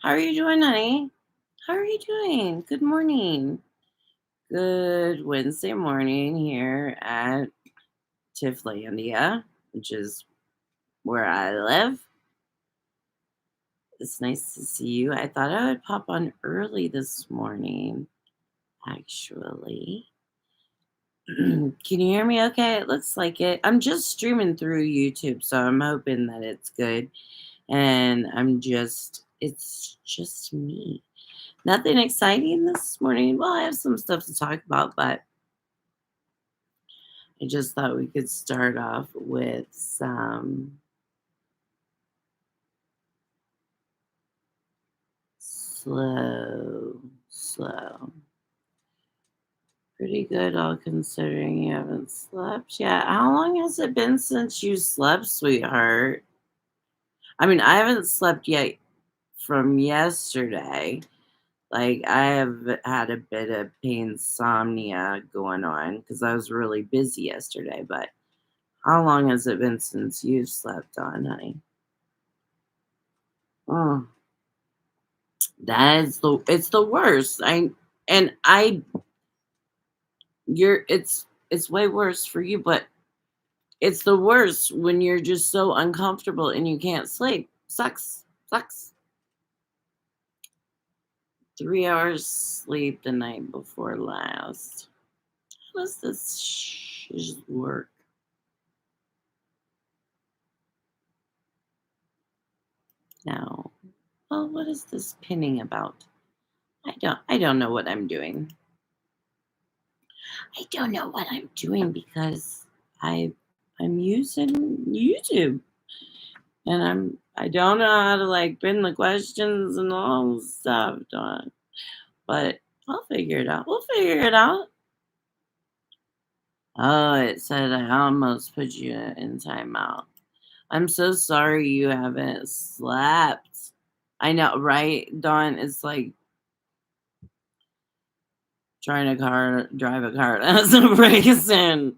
How are you doing, honey? How are you doing? Good morning. Good Wednesday morning here at Tifflandia, which is where I live. It's nice to see you. I thought I would pop on early this morning, actually. Can you hear me okay? It looks like it. I'm just streaming through YouTube, so I'm hoping that it's good. And it's just me. Nothing exciting this morning. Well, I have some stuff to talk about, but I just thought we could start off with some slow. Pretty good, all considering you haven't slept yet. How long has it been since you slept, sweetheart? I mean, I haven't slept yet from yesterday. Like, I have had a bit of insomnia going on because I was really busy yesterday, but how long has it been since you've slept on, honey? Oh, it's the worst. And I you're it's way worse for you, but it's the worst when you're just so uncomfortable and you can't sleep. Sucks. 3 hours sleep the night before last. How does this work? Now, well, what is this pinning about? I don't know what I'm doing. I don't know what I'm doing because I I'm using YouTube and I don't know how to like pin the questions and all the stuff, Dawn. But I'll figure it out. We'll figure it out. Oh, it said I almost put you in timeout. I'm so sorry you haven't slept. I know, right, Dawn? It's like trying to drive a car that has no brakes and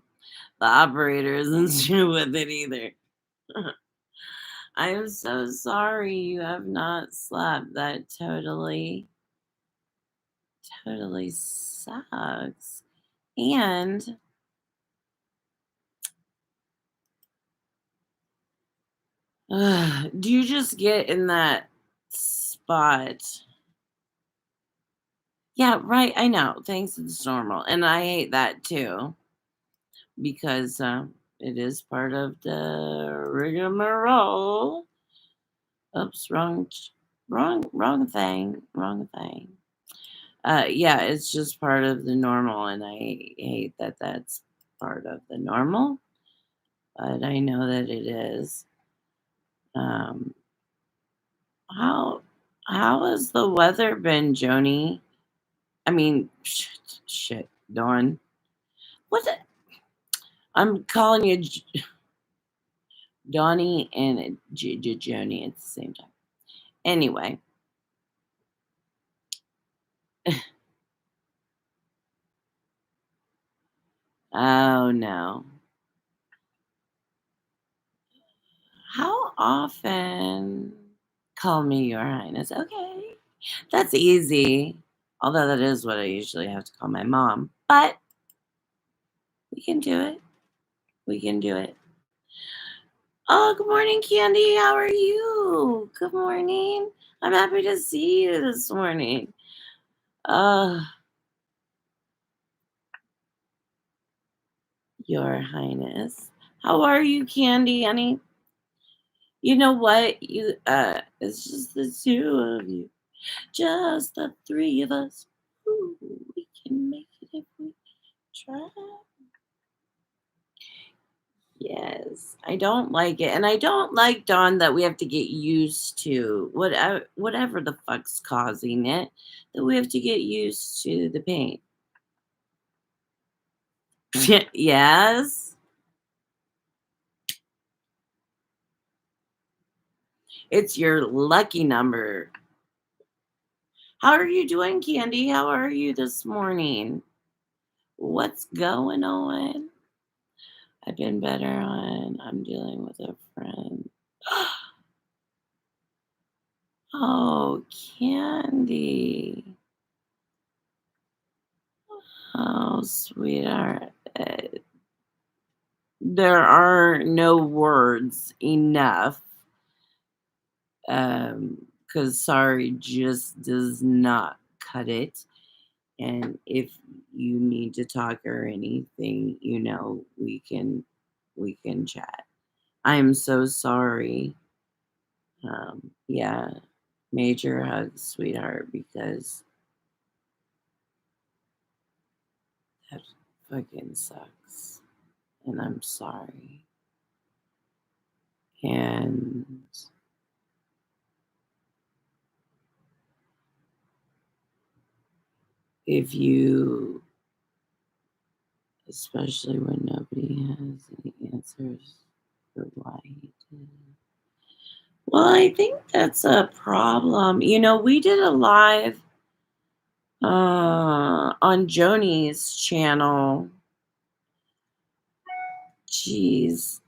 the operator isn't sure with it either. I am so sorry you have not slept. That totally sucks. And do you just get in that spot? Yeah, right. I know. Thanks. It's normal. And I hate that too because it is part of the rigmarole. Oops, wrong thing. Yeah, it's just part of the normal, and I hate that that's part of the normal, but I know that it is. Um, how how has the weather been, Joni? I mean, shit, Dawn. What? I'm calling you Donnie and Joni at the same time. Anyway, oh no. How often? Call me Your Highness. Okay. That's easy. Although that is what I usually have to call my mom. But we can do it. We can do it. Oh, good morning, Candy. How are you? Good morning. I'm happy to see you this morning. Uh, Your Highness. How are you, Candy, honey? You know what? It's just the two of you. Just the three of us. Ooh, we can make it if we try. Yes, I don't like it, and I don't like, Dawn, that we have to get used to whatever the fuck's causing it, that we have to get used to the pain. Yes? It's your lucky number. How are you doing, Candy? How are you this morning? What's going on? I've been better on I'm dealing with a friend. Oh, Candy. Oh, sweetheart. There are no words enough, because sorry just does not cut it. And if you need to talk or anything, we can chat. I am so sorry. Yeah, major hugs, sweetheart, because that fucking sucks. And I'm sorry. And if you, especially when nobody has any answers for why he did. Well, I think that's a problem. We did a live on Joni's channel. Jeez.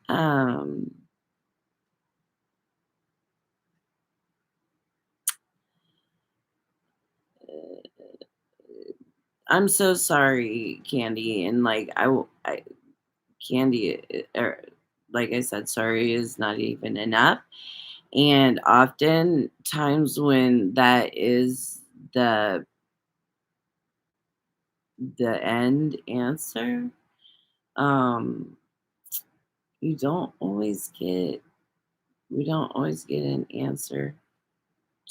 I'm so sorry, Candy. And like I Candy, like I said, sorry is not even enough. And often times when that is the the end answer, um, you don't always get we don't always get an answer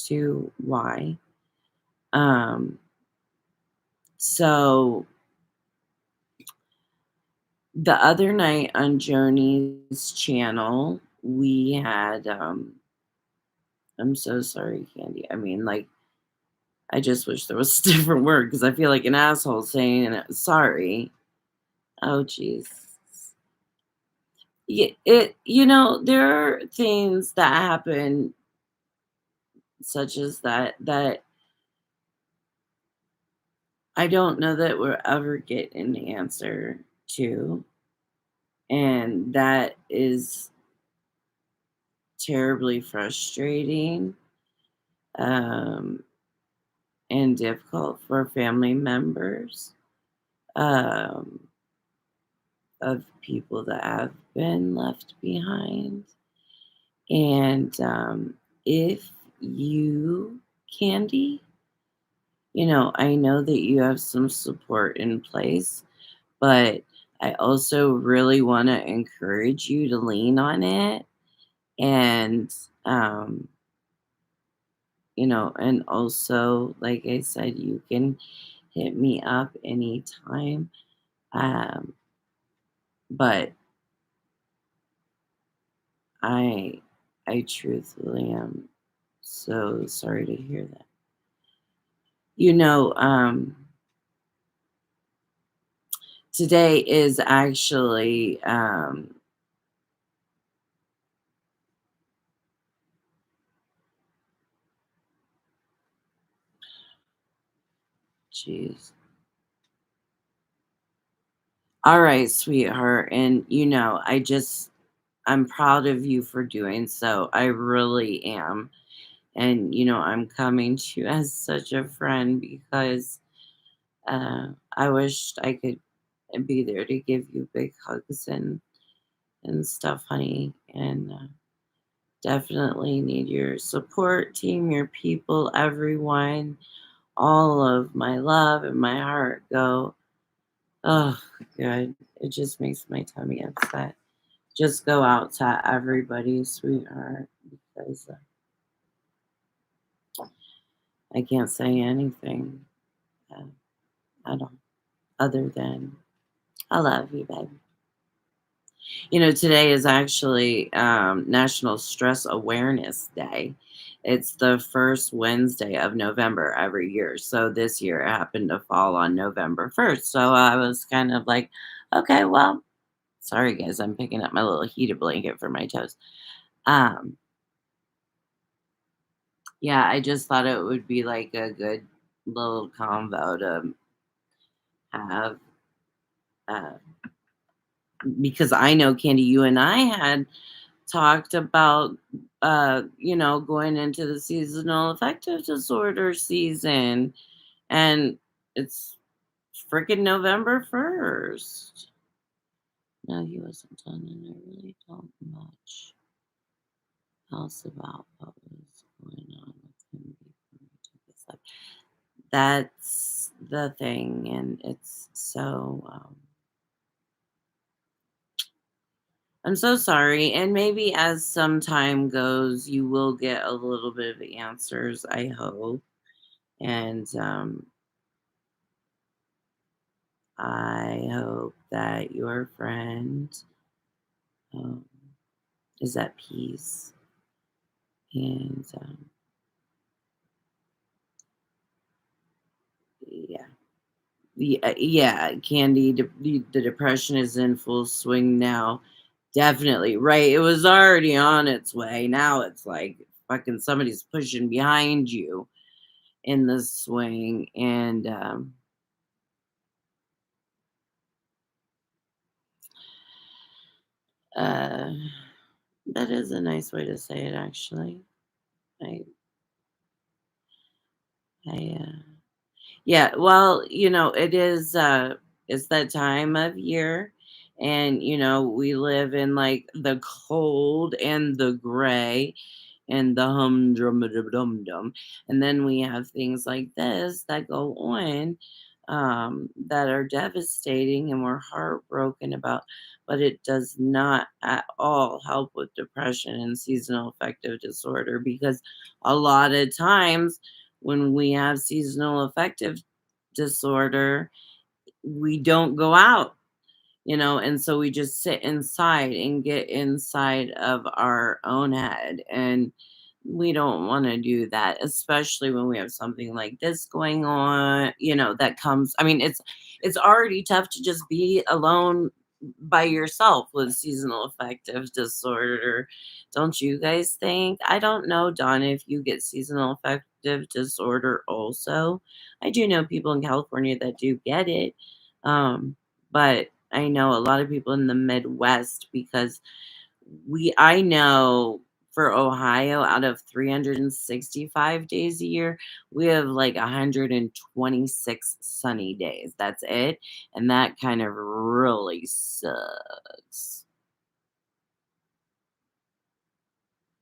to why. Um, so the other night on Joni's channel, we had I'm so sorry, Candy. I mean, like, I just wish there was a different word because I feel like an asshole saying sorry. Oh, jeez. There are things that happen, such as that I don't know that we'll ever get an answer to, and that is terribly frustrating, um, and difficult for family members, um, of people that have been left behind. And if you, Candy, I know that you have some support in place, but I also really want to encourage you to lean on it. And, and also, like I said, you can hit me up anytime. Um, but I, I truthfully am so sorry to hear that. You know, today is actually, jeez. All right, sweetheart. And, I'm proud of you for doing so. I really am. And, I'm coming to you as such a friend because I wished I could be there to give you big hugs and stuff, honey. And definitely need your support team, your people, everyone. All of my love and my heart go. Oh, good. It just makes my tummy upset. Just go out to everybody, sweetheart, because I can't say anything uh, at all other than I love you, baby. Today is actually National Stress Awareness Day. It's the first Wednesday of November every year. So this year it happened to fall on November 1st. So I was kind of like, okay, well, sorry guys, I'm picking up my little heated blanket for my toes. Um, yeah, I just thought it would be like a good little convo to have, uh, because I know, Candy, you and I had talked about going into the seasonal affective disorder season, and it's freaking November 1st. No, he wasn't done, and I really don't much else about what was going on with him before he took his life. That's the thing, and it's so, I'm so sorry, and maybe as some time goes, you will get a little bit of answers, I hope, and, I hope that your friend, um, is at peace, and, yeah. Yeah, Candy, the depression is in full swing now. Definitely, right, it was already on its way, now it's like fucking somebody's pushing behind you in the swing, and, uh, that is a nice way to say it, actually. I I yeah, well, it's that time of year, and, we live in, like, the cold and the gray and the humdrum dum dum. And then we have things like this that go on, that are devastating and we're heartbroken about, but it does not at all help with depression and seasonal affective disorder, because a lot of times when we have seasonal affective disorder, we don't go out, and so we just sit inside and get inside of our own head, and we don't want to do that, especially when we have something like this going on, that comes, I mean, it's already tough to just be alone by yourself with seasonal affective disorder. Don't you guys think? I don't know, Donna, if you get seasonal affective disorder also. I do know people in California that do get it. But I know a lot of people in the Midwest, because I know for Ohio, out of 365 days a year, we have like 126 sunny days. That's it. And that kind of really sucks.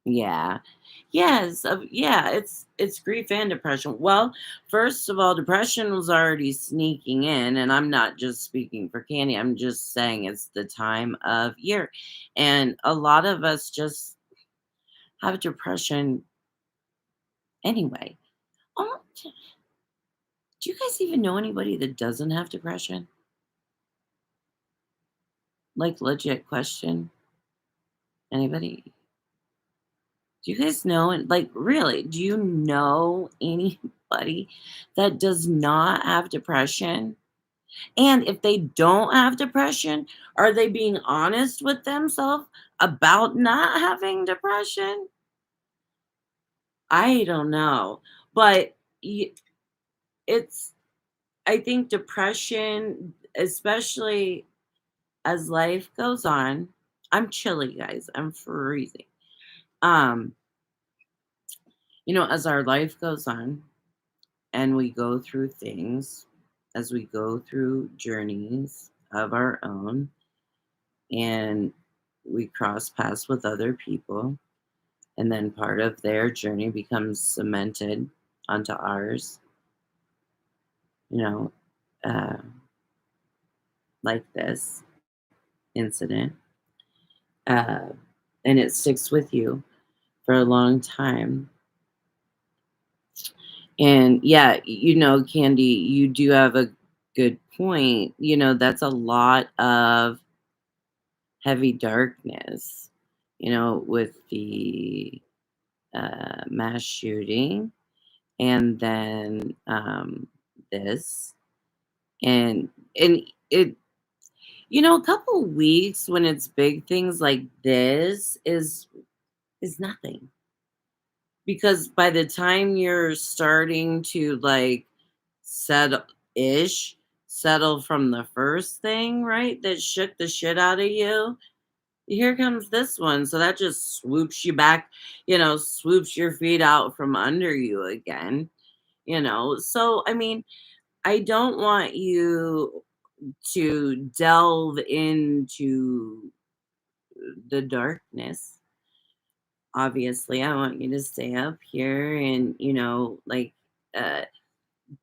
Yeah. Yes. Yeah. It's grief and depression. Well, first of all, depression was already sneaking in, and I'm not just speaking for Candy. I'm just saying it's the time of year, and a lot of us just have depression anyway. Oh, do you guys even know anybody that doesn't have depression? Like, legit question. Anybody? Do you guys know? And like, really, do you know anybody that does not have depression? And if they don't have depression, are they being honest with themselves about not having depression? I don't know. But y- it's, I think depression, especially as life goes on, I'm chilly, guys. I'm freezing. Um, as our life goes on, and we go through things, as we go through journeys of our own, and we cross paths with other people, and then part of their journey becomes cemented onto ours, you know, uh, like this incident, uh, and it sticks with you for a long time. And yeah, Candy, you do have a good point. That's a lot of heavy darkness, with the mass shooting, and then this, and it, a couple weeks when it's big things like this is nothing, because by the time you're starting to like settle ish settle from the first thing, right, that shook the shit out of you, here comes this one. So that just swoops you back, swoops your feet out from under you again, So, I mean, I don't want you to delve into the darkness. Obviously, I want you to stay up here and, uh,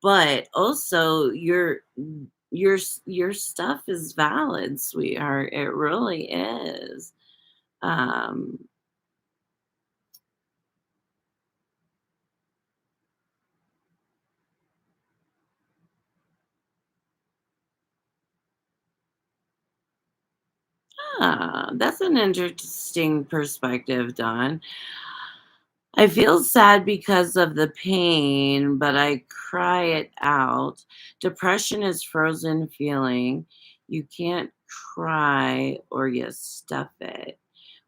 but also your stuff is valid, sweetheart. It really is. Um, that's an interesting perspective, Don. I feel sad because of the pain, but I cry it out. Depression is frozen feeling. You can't cry or you stuff it.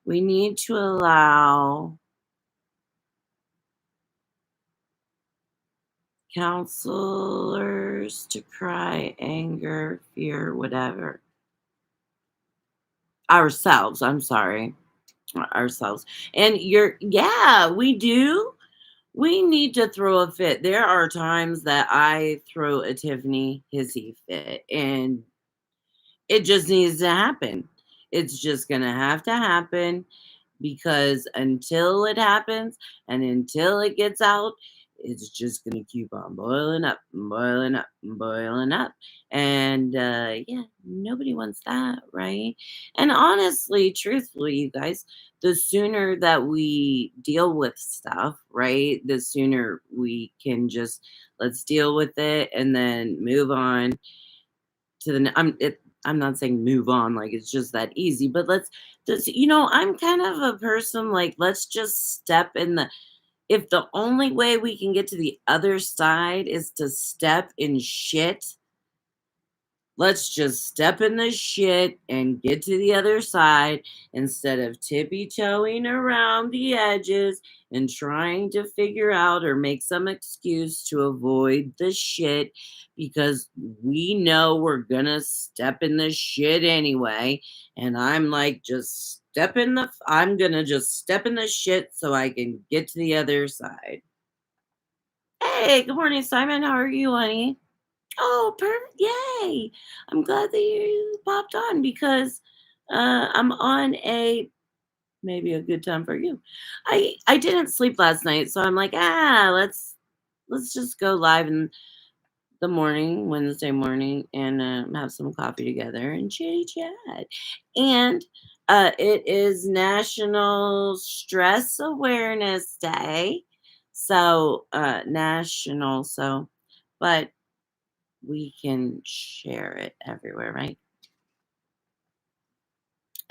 We need to allow counselors to cry, anger, fear, whatever. Ourselves, I'm sorry. Ourselves. And yeah, we do. We need to throw a fit. There are times that I throw a Tiffany hissy fit, and it just needs to happen. It's just going to have to happen because until it happens and until it gets out, it's just going to keep on boiling up, and boiling up, and boiling up. And yeah, nobody wants that, right? And honestly, truthfully, you guys, the sooner that we deal with stuff, right, the sooner we can just let's deal with it and then move on to the I'm not saying move on like it's just that easy, but let's just I'm kind of a person like let's just step in the if the only way we can get to the other side is to step in shit, let's just step in the shit and get to the other side instead of tippy-toeing around the edges and trying to figure out or make some excuse to avoid the shit because we know we're gonna step in the shit anyway. And I'm like, I'm gonna just step in the shit so I can get to the other side. Hey, good morning, Simon. How are you, honey? Oh, yay! I'm glad that you popped on because I'm on a maybe a good time for you. I didn't sleep last night, so I'm like, let's just go live in the morning, Wednesday morning, and have some coffee together and chitty chat. And it is National Stress Awareness Day, so national. So, but we can share it everywhere, right?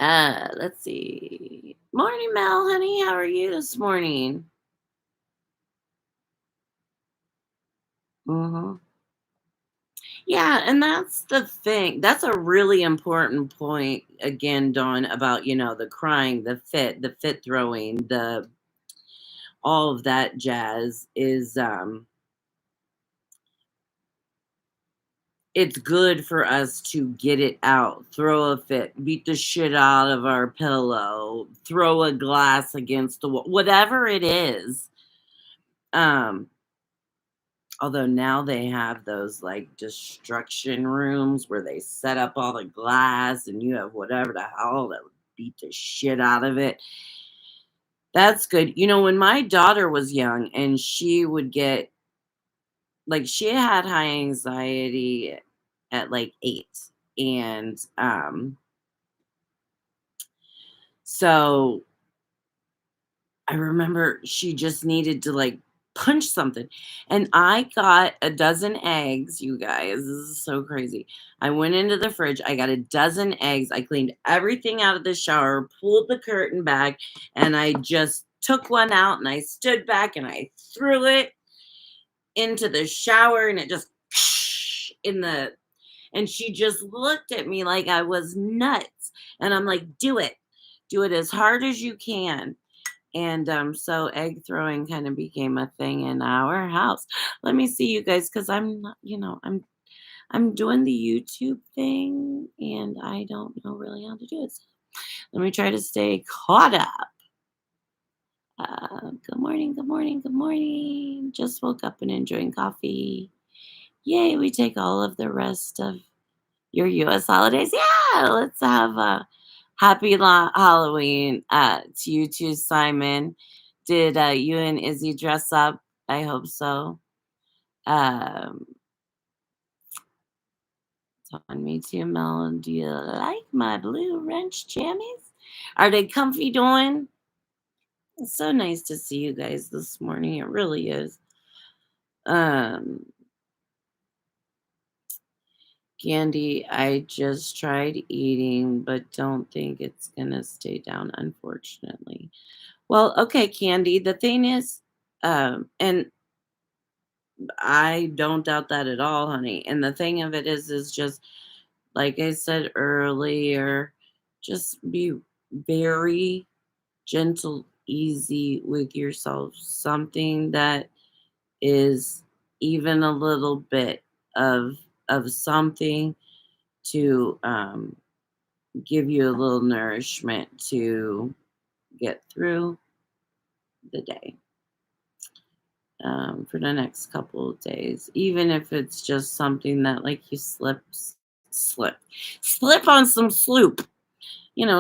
Let's see. Morning, Mel, honey. How are you this morning? Hmm. Yeah, and that's the thing. That's a really important point again, Dawn, about the crying, the fit throwing, the all of that jazz is it's good for us to get it out, throw a fit, beat the shit out of our pillow, throw a glass against the wall, whatever it is. Um, although now they have those like destruction rooms where they set up all the glass and you have whatever the hell that would beat the shit out of it. That's good. When my daughter was young and she would get like she had high anxiety at like 8 and so I remember she just needed to like punch something. And I got a dozen eggs, you guys. This is so crazy. I went into the fridge, I got a dozen eggs. I cleaned everything out of the shower, pulled the curtain back, and I just took one out and I stood back and I threw it into the shower and it just in the and she just looked at me like I was nuts. And I'm like, do it. Do it as hard as you can. And so egg throwing kind of became a thing in our house. Let me see you guys, because I'm not, I'm doing the YouTube thing and I don't know really how to do it. Let me try to stay caught up. Good morning, good morning, good morning. Just woke up and enjoying coffee. Yay, we take all of the rest of your US holidays. Yeah, let's have a happy Halloween to you too, Simon. Did you and Izzy dress up? I hope so. Um, it's on me too, Mel. Do you like my blue wrench jammies? Are they comfy doing? It's so nice to see you guys this morning. It really is. Um, Candy, I just tried eating, but don't think it's gonna stay down, unfortunately. Well, okay, Candy. The thing is, and I don't doubt that at all, honey. And the thing of it is just like I said earlier, just be very gentle, easy with yourself. Something that is even a little bit of something to give you a little nourishment to get through the day for the next couple of days, even if it's just something that like you slip slip on some sloop,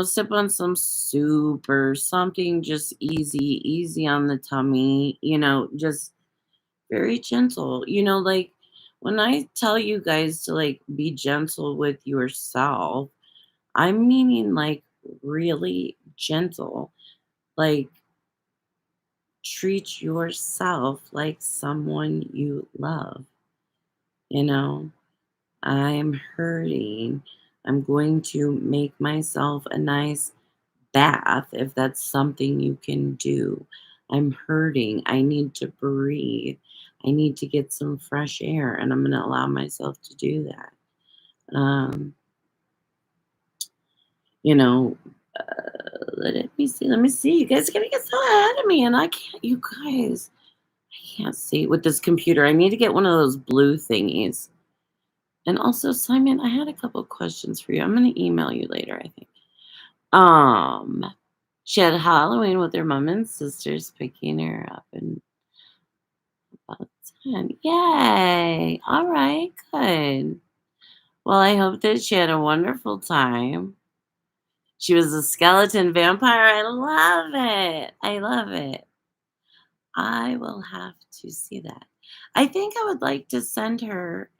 sip on some soup or something, just easy on the tummy, just very gentle. Like when I tell you guys to like be gentle with yourself, I'm meaning like really gentle. Like treat yourself like someone you love. You know, I'm hurting. I'm going to make myself a nice bath if that's something you can do. I'm hurting. I need to breathe. I need to get some fresh air, and I'm going to allow myself to do that. Um, you know, let me see. Let me see. You guys are gonna get so ahead of me, and I can't. You guys, I can't see with this computer. I need to get one of those blue thingies. And also, Simon, I had a couple questions for you. I'm gonna email you later. I think. Um, she had Halloween with her mom and sisters picking her up and about 10. Yay! All right, good. Well, I hope that she had a wonderful time. She was a skeleton vampire. I love it. I love it. I will have to see that. I think I would like to send her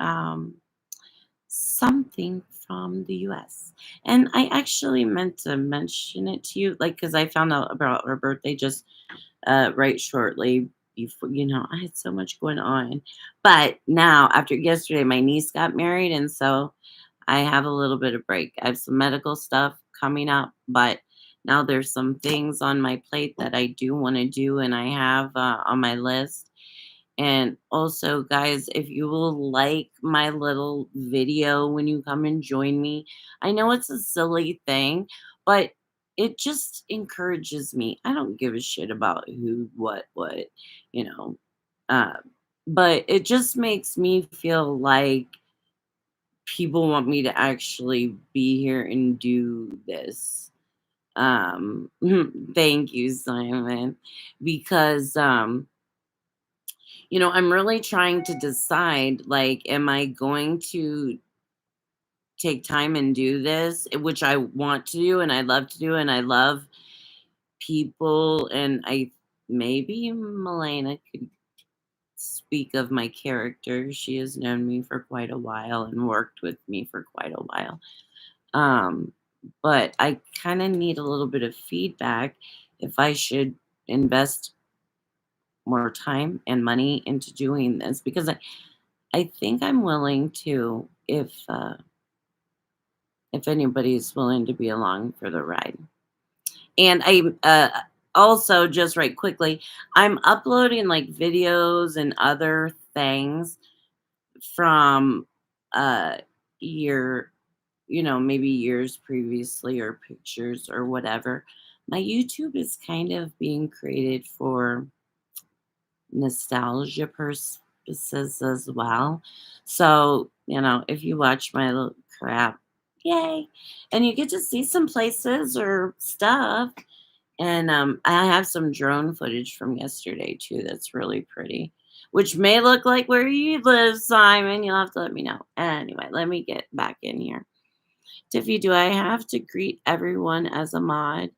something from the US. And I actually meant to mention it to you, like, because I found out about her birthday just right shortly before, I had so much going on. But now, after yesterday, my niece got married. And so I have a little bit of break. I have some medical stuff coming up, but now there's some things on my plate that I do want to do, and I have on my list. And also, guys, if you will like my little video when you come and join me, I know it's a silly thing, but it just encourages me. I don't give a shit about who, what, you know. Uh, but it just makes me feel like people want me to actually be here and do this. Thank you, Simon, because I'm really trying to decide, like, am I going to take time and do this, which I want to do and I love to do, and I love people, and I maybe Milena could speak of my character. She has known me for quite a while and worked with me for quite a while. Um, but I kind of need a little bit of feedback if I should invest more time and money into doing this, because I think I'm willing to if anybody's willing to be along for the ride. And I also, just right quickly, I'm uploading like videos and other things from uh year, maybe years previously, or pictures or whatever. My YouTube is kind of being created for nostalgia purposes as well. So, if you watch my little crap, Yay. And you get to see some places or stuff. And I have some drone footage from yesterday too that's really pretty, which may look like where you live, Simon. You'll have to let me know. Anyway, let me get back in here. Tiffy, do I have to greet everyone as a mod?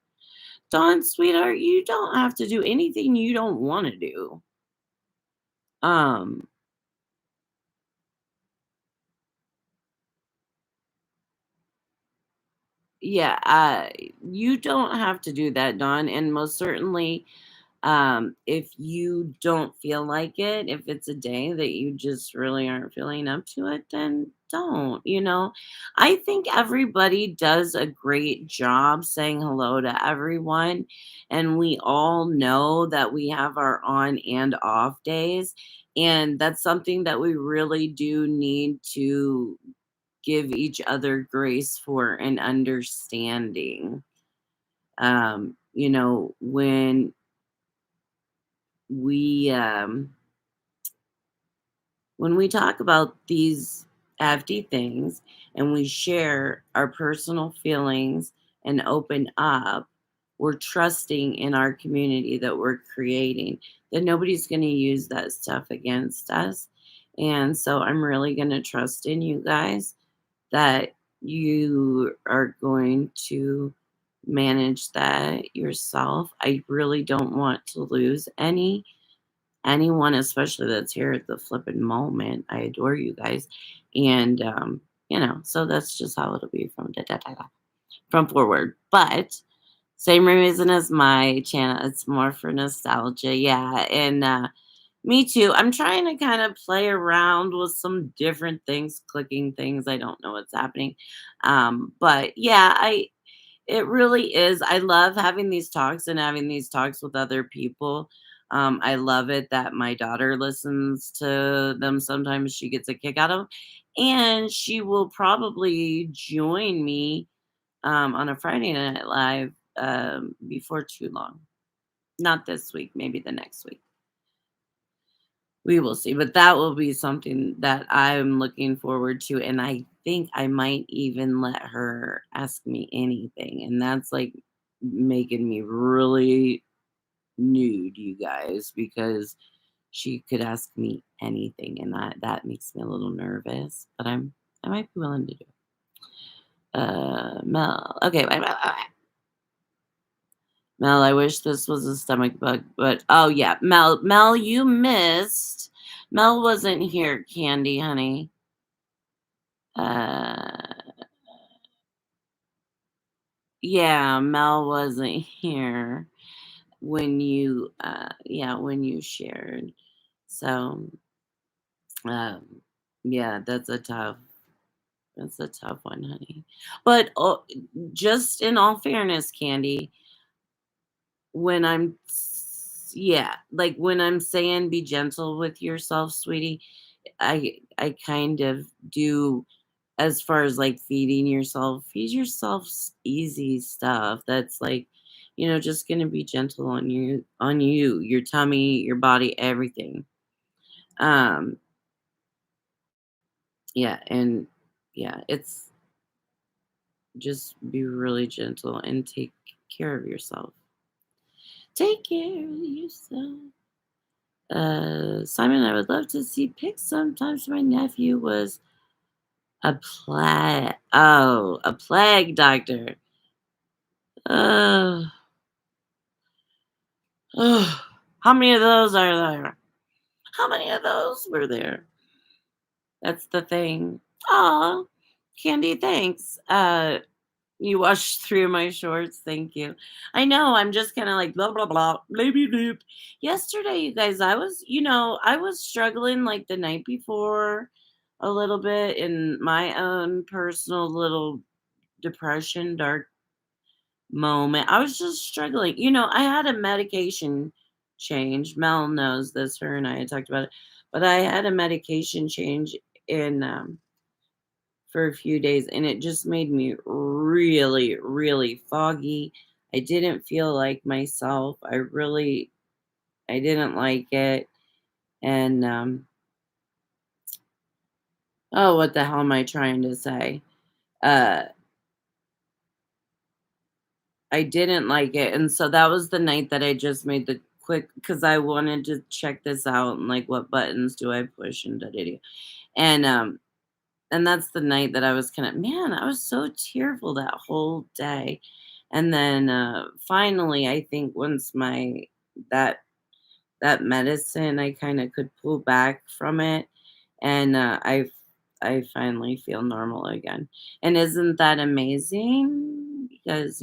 Dawn, sweetheart, you don't have to do anything you don't want to do. Um, yeah, you don't have to do that, Dawn, and most certainly if you don't feel like it, if it's a day that you just really aren't feeling up to it, then don't, you know. I think everybody does a great job saying hello to everyone, and we all know that we have our on and off days, and that's something that we really do need to give each other grace for and understanding. You know, we um when we talk about these FD things and we share our personal feelings and open up, we're trusting in our community that we're creating, that nobody's going to use that stuff against us. And so I'm really going to trust in you guys that you are going to manage that yourself. I really don't want to lose anyone, especially that's here at the flippin' moment. I adore you guys. And you know, so that's just how it'll be from from forward. But same reason as my channel. It's more for nostalgia. Yeah. And me too. I'm trying to kind of play around with some different things, clicking things. I don't know what's happening. But yeah, it really is. I love having these talks and having these talks with other people. I love it that my daughter listens to them. Sometimes she gets a kick out of 'em, and she will probably join me on a Friday Night Live before too long. Not this week, maybe the next week. We will see, but that will be something that I'm looking forward to, and I think I might even let her ask me anything, and that's, like, making me really nude, you guys, because she could ask me anything, and that makes me a little nervous, but I might be willing to do it. Mel. Okay, wait, wait, wait. Mel, I wish this was a stomach bug, but oh yeah, Mel, you missed. Mel wasn't here, Candy, honey. Uh, yeah, Mel wasn't here when you shared. So, um, yeah, that's a tough one, honey. But just in all fairness, Candy, when yeah, like when I'm saying be gentle with yourself, sweetie, I kind of do as far as like feeding yourself, feed yourself easy stuff that's like, you know, just gonna be gentle on you, your tummy, your body, everything. Um, yeah, and yeah, it's just be really gentle and take care of yourself. Take care of yourself. Simon, I would love to see pics. Sometimes my nephew was a plague doctor. Uh, how many of those are there? How many of those were there? That's the thing. Aw, Candy, thanks. You washed through my shorts. Thank you. I know. I'm just kind of like blah blah blah, blah blah. Yesterday, you guys, I was struggling like the night before a little bit in my own personal little depression, dark moment. I was just struggling. You know, I had a medication change. Mel knows this. Her and I had talked about it, but I had a medication change in for a few days, and it just made me really, really foggy. I didn't feel like myself. I didn't like it. And oh, what the hell am I trying to say? I didn't like it, and so that was the night that I just made the quick because I wanted to check this out and, like, what buttons do I push and da da da. And, and that's the night that I was kinda man, I was so tearful that whole day. And then, finally, I think once my that that medicine, I kinda could pull back from it, and, I finally feel normal again. And isn't that amazing? Because,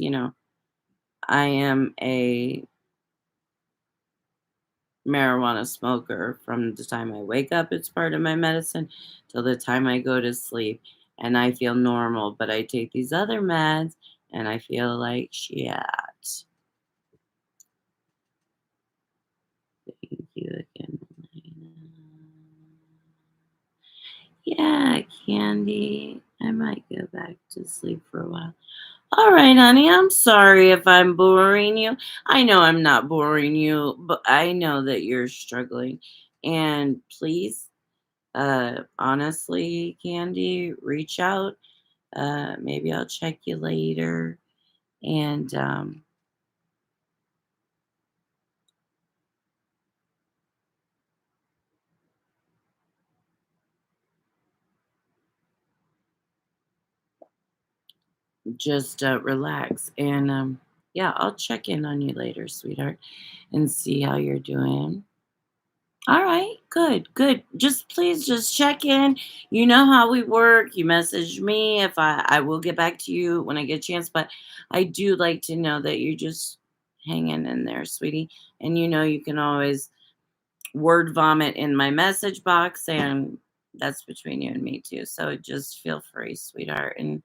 I am a marijuana smoker from the time I wake up, it's part of my medicine, till the time I go to sleep, and I feel normal, but I take these other meds, and I feel like shit. Thank you again, Elena. Yeah, Candy. I might go back to sleep for a while. All right, honey. I'm sorry if I'm boring you. I know I'm not boring you, but I know that you're struggling. And please, honestly, Candy, reach out. Maybe I'll check you later. And just relax. And yeah, I'll check in on you later, sweetheart, and see how you're doing. All right, good, good. Just please just check in. You know how we work. You message me if I will get back to you when I get a chance, but I do like to know that you're just hanging in there, sweetie. And you can always word vomit in my message box, and that's between you and me too. So just feel free, sweetheart, and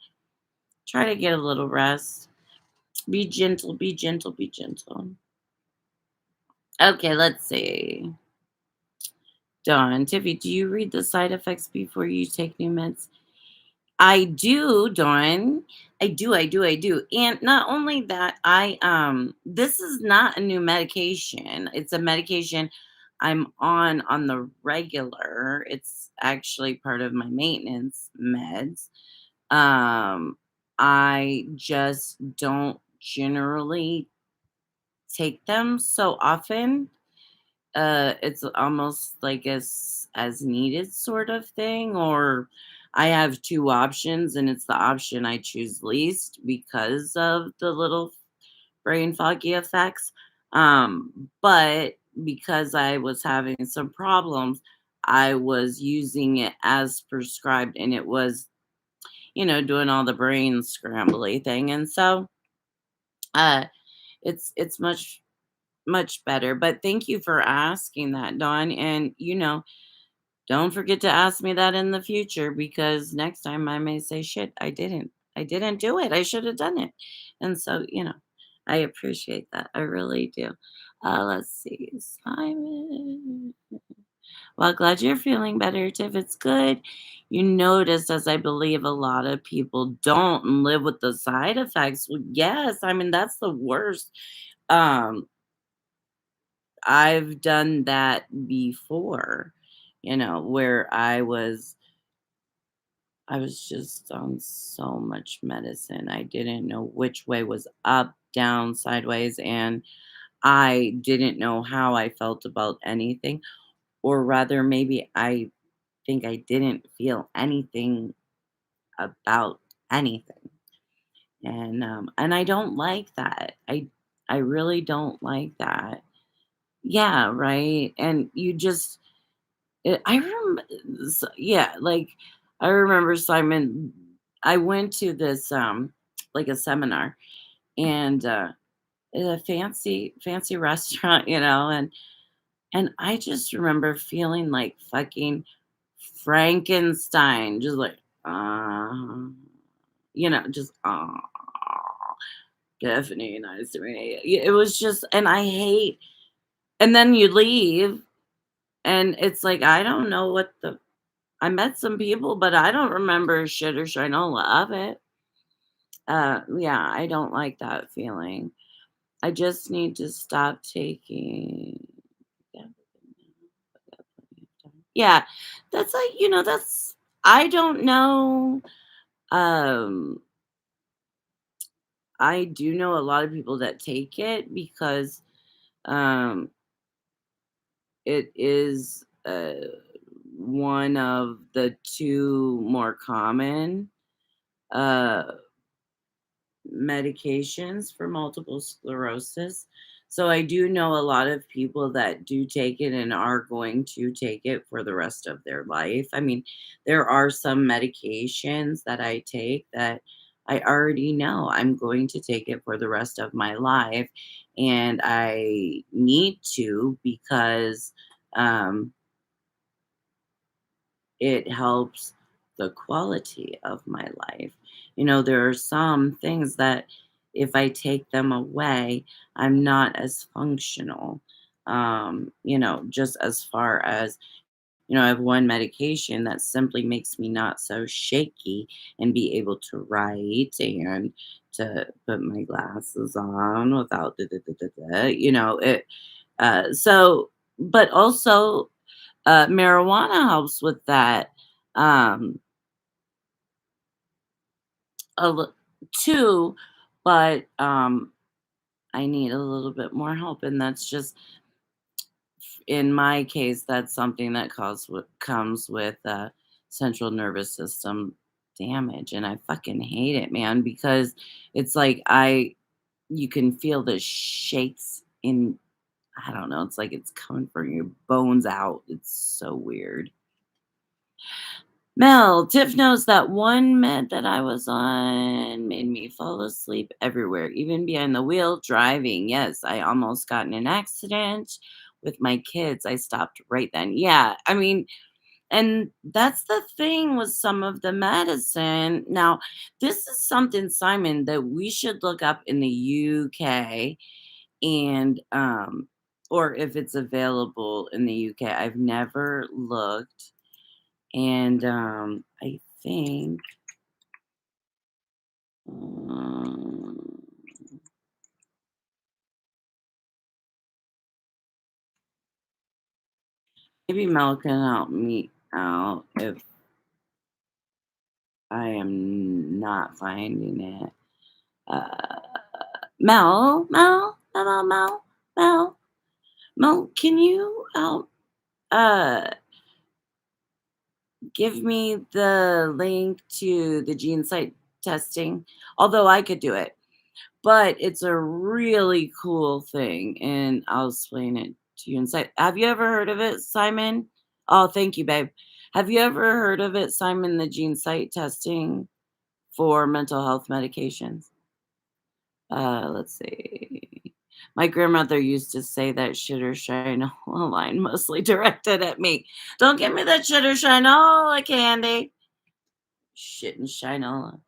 try to get a little rest. Be gentle, be gentle, be gentle. Okay, let's see. Dawn, Tiffy, do you read the side effects before you take new meds? I do, Dawn. I do. And not only that, this is not a new medication. It's a medication I'm on the regular. It's actually part of my maintenance meds. Um I just don't generally take them so often. It's almost like as needed sort of thing, or I have two options and it's the option I choose least because of the little brain foggy effects. But because I was having some problems, I was using it as prescribed, and it was, doing all the brain scrambly thing. And so uh it's much better. But thank you for asking that, Dawn. And don't forget to ask me that in the future, because next time I may say, shit, I didn't do it. I should have done it. And so, I appreciate that. I really do. Let's see. Simon. Well, glad you're feeling better, Tiff. It's good. You noticed, as I believe a lot of people don't and live with the side effects. Well, yes, I mean, that's the worst. Um, I've done that before, where I was just on so much medicine. I didn't know which way was up, down, sideways, and I didn't know how I felt about anything, or rather maybe I think I didn't feel anything about anything. And I don't like that. I really don't like that. Yeah, right. And you just I remember, yeah, like I remember, Simon. I went to this like a seminar, and at a fancy restaurant, and I just remember feeling like fucking Frankenstein, just like just Tiffany, nice to meet you. It was just, and I hate, and then you leave, and it's like I don't know what the I met some people, but I don't remember shit or shinola of it. Yeah, I don't like that feeling. I just need to stop taking. Yeah, yeah, that's like that's. I don't know. Um, I do know a lot of people that take it because um, it is one of the two more common uh, medications for multiple sclerosis. So I do know a lot of people that do take it and are going to take it for the rest of their life. I mean, there are some medications that I take that I already know I'm going to take it for the rest of my life. And I need to because um, it helps the quality of my life. There are some things that if I take them away, I'm not as functional. Just as far as, I have one medication that simply makes me not so shaky and be able to write and to put my glasses on without it. But also marijuana helps with that, um, a lit too, but, I need a little bit more help, and that's just in my case, that's something that comes with, central nervous system damage, and I fucking hate it, man, because it's like you can feel the shakes in I don't know, it's like it's coming from your bones out. It's so weird. Mel, Tiff knows that one med that I was on made me fall asleep everywhere, even behind the wheel driving. Yes, I almost got in an accident with my kids. I stopped right then. Yeah, I mean, and that's the thing with some of the medicine. Now, this is something, Simon, that we should look up in the UK and or if it's available in the UK. I've never looked and I think um, maybe Mel can help me out if I am not finding it. Uh, Mel, can you help give me the link to the gene site testing? Although I could do it. But it's a really cool thing, and I'll explain it to you inside. Have you ever heard of it, Simon? Oh, thank you, babe. Have you ever heard of it, Simon, the gene site testing for mental health medications? Let's see. My grandmother used to say that shit or shine a line mostly directed at me. Don't give me that shit or shinola candy. Shit and shinola.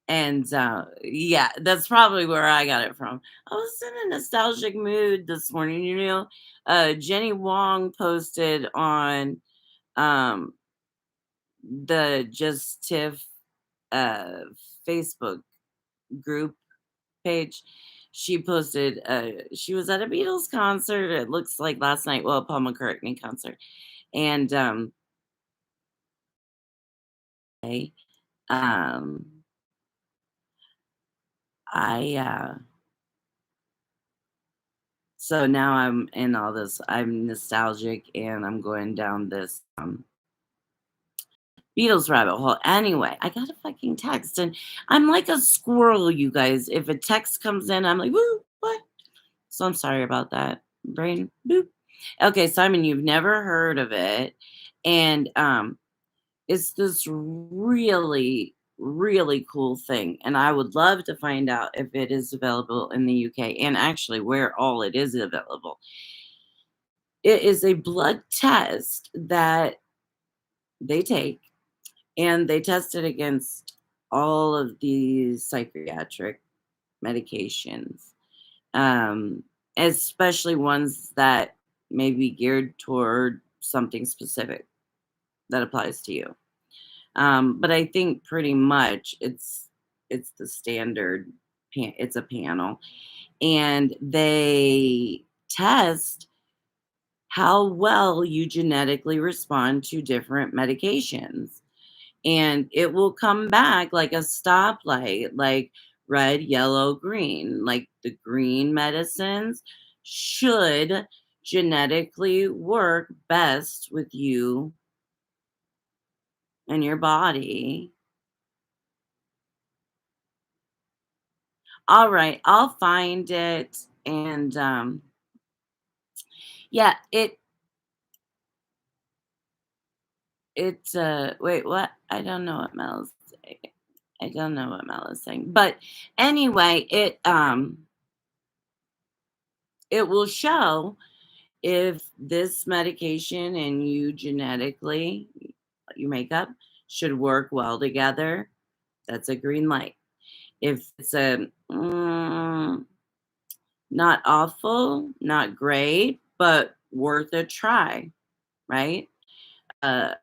And, yeah, that's probably where I got it from. I was in a nostalgic mood this morning, Jenny Wong posted on, um, the Just Tiff, uh, Facebook group page. She posted, she was at a Beatles concert, it looks like last night, well, a Paul McCartney concert, and, I, um, I So now I'm in all this I'm nostalgic and I'm going down this, Beatles rabbit hole. Anyway, I got a fucking text and I'm like a squirrel, you guys. If a text comes in, I'm like, "Woo, what?" So I'm sorry about that. Brain boop. Okay, Simon, you've never heard of it. And it's this really, really cool thing. And I would love to find out if it is available in the UK and actually where all it is available. It is a blood test that they take, and they test it against all of these psychiatric medications, um, especially ones that may be geared toward something specific that applies to you. But I think pretty much it's the standard it's a panel, and they test how well you genetically respond to different medications. And it will come back like a stoplight, like red, yellow, green. Like the green medicines should genetically work best with you and your body. All right, I'll find it and yeah, wait, what? I don't know what Mel's saying. I don't know what Mel is saying. But anyway, it will show if this medication and you genetically, your makeup should work well together. That's a green light. If it's a not awful, not great, but worth a try, right? Uh,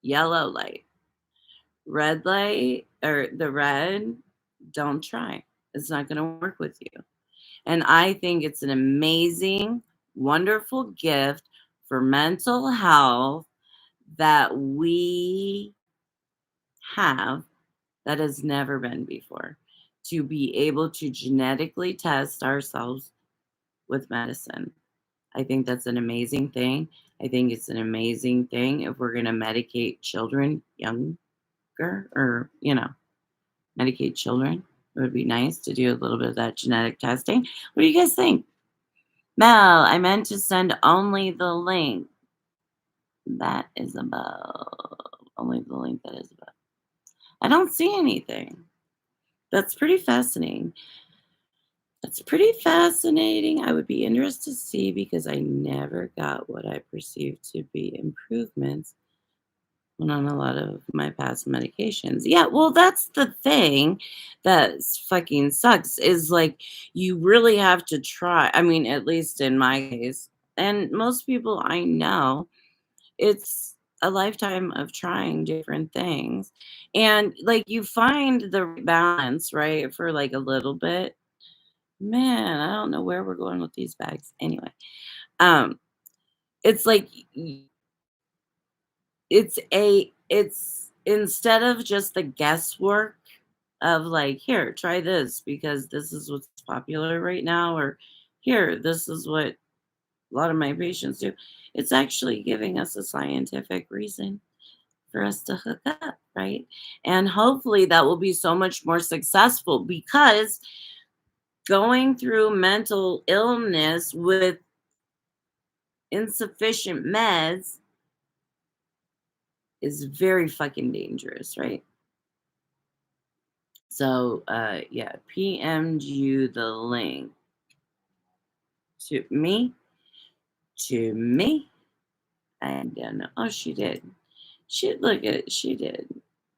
yellow light, red light, or the red, don't try. It's not going to work with you. And I think it's an amazing, wonderful gift for mental health that we have that has never been before. To be able to genetically test ourselves with medicine. I think that's an amazing thing. I think it's an amazing thing if we're going to medicate children younger or, medicate children. It would be nice to do a little bit of that genetic testing. What do you guys think? Mel, I meant to send only the link that is above. Only the link that is above. I don't see anything. That's pretty fascinating. That's pretty fascinating. I would be interested to see because I never got what I perceived to be improvements on a lot of my past medications. Yeah, well, that's the thing that fucking sucks is like you really have to try. I mean, at least in my case, and most people I know, it's a lifetime of trying different things. And like you find the right balance, right, for like a little bit. Man, I don't know where we're going with these bags. Anyway, um, it's like it's instead of just the guesswork of like, here, try this because this is what's popular right now, or here, this is what a lot of my patients do. It's actually giving us a scientific reason for us to hook up, right? And hopefully that will be so much more successful because going through mental illness with insufficient meds is very fucking dangerous, right? So, yeah, PM'd you the link to me, to me. I don't know. Oh, she did. She look at it. She did.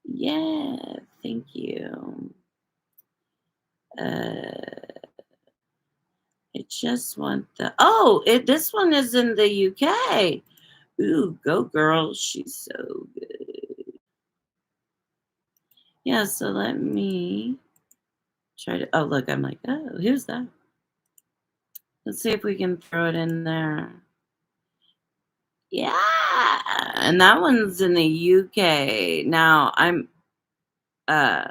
Yeah, thank you. Uh, I just want the. Oh, this one is in the UK. Ooh, go girl. She's so good. Yeah, so let me try to. Oh, look, I'm like, oh, who's that? Let's see if we can throw it in there. Yeah, and that one's in the UK. Now uh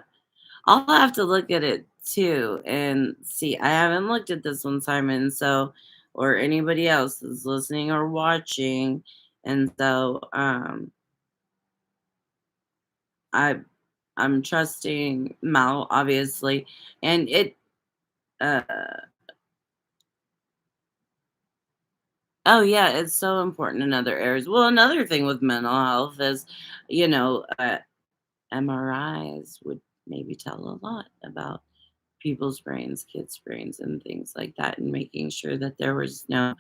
I'll have to look at it too and see. I haven't looked at this one, Simon, so or anybody else that's listening or watching. And so I I'm trusting Mal, obviously. And it uh oh yeah, it's so important in other areas. Well, another thing with mental health is, you know, MRIs would maybe tell a lot about people's brains, kids' brains, and things like that, and making sure that there was no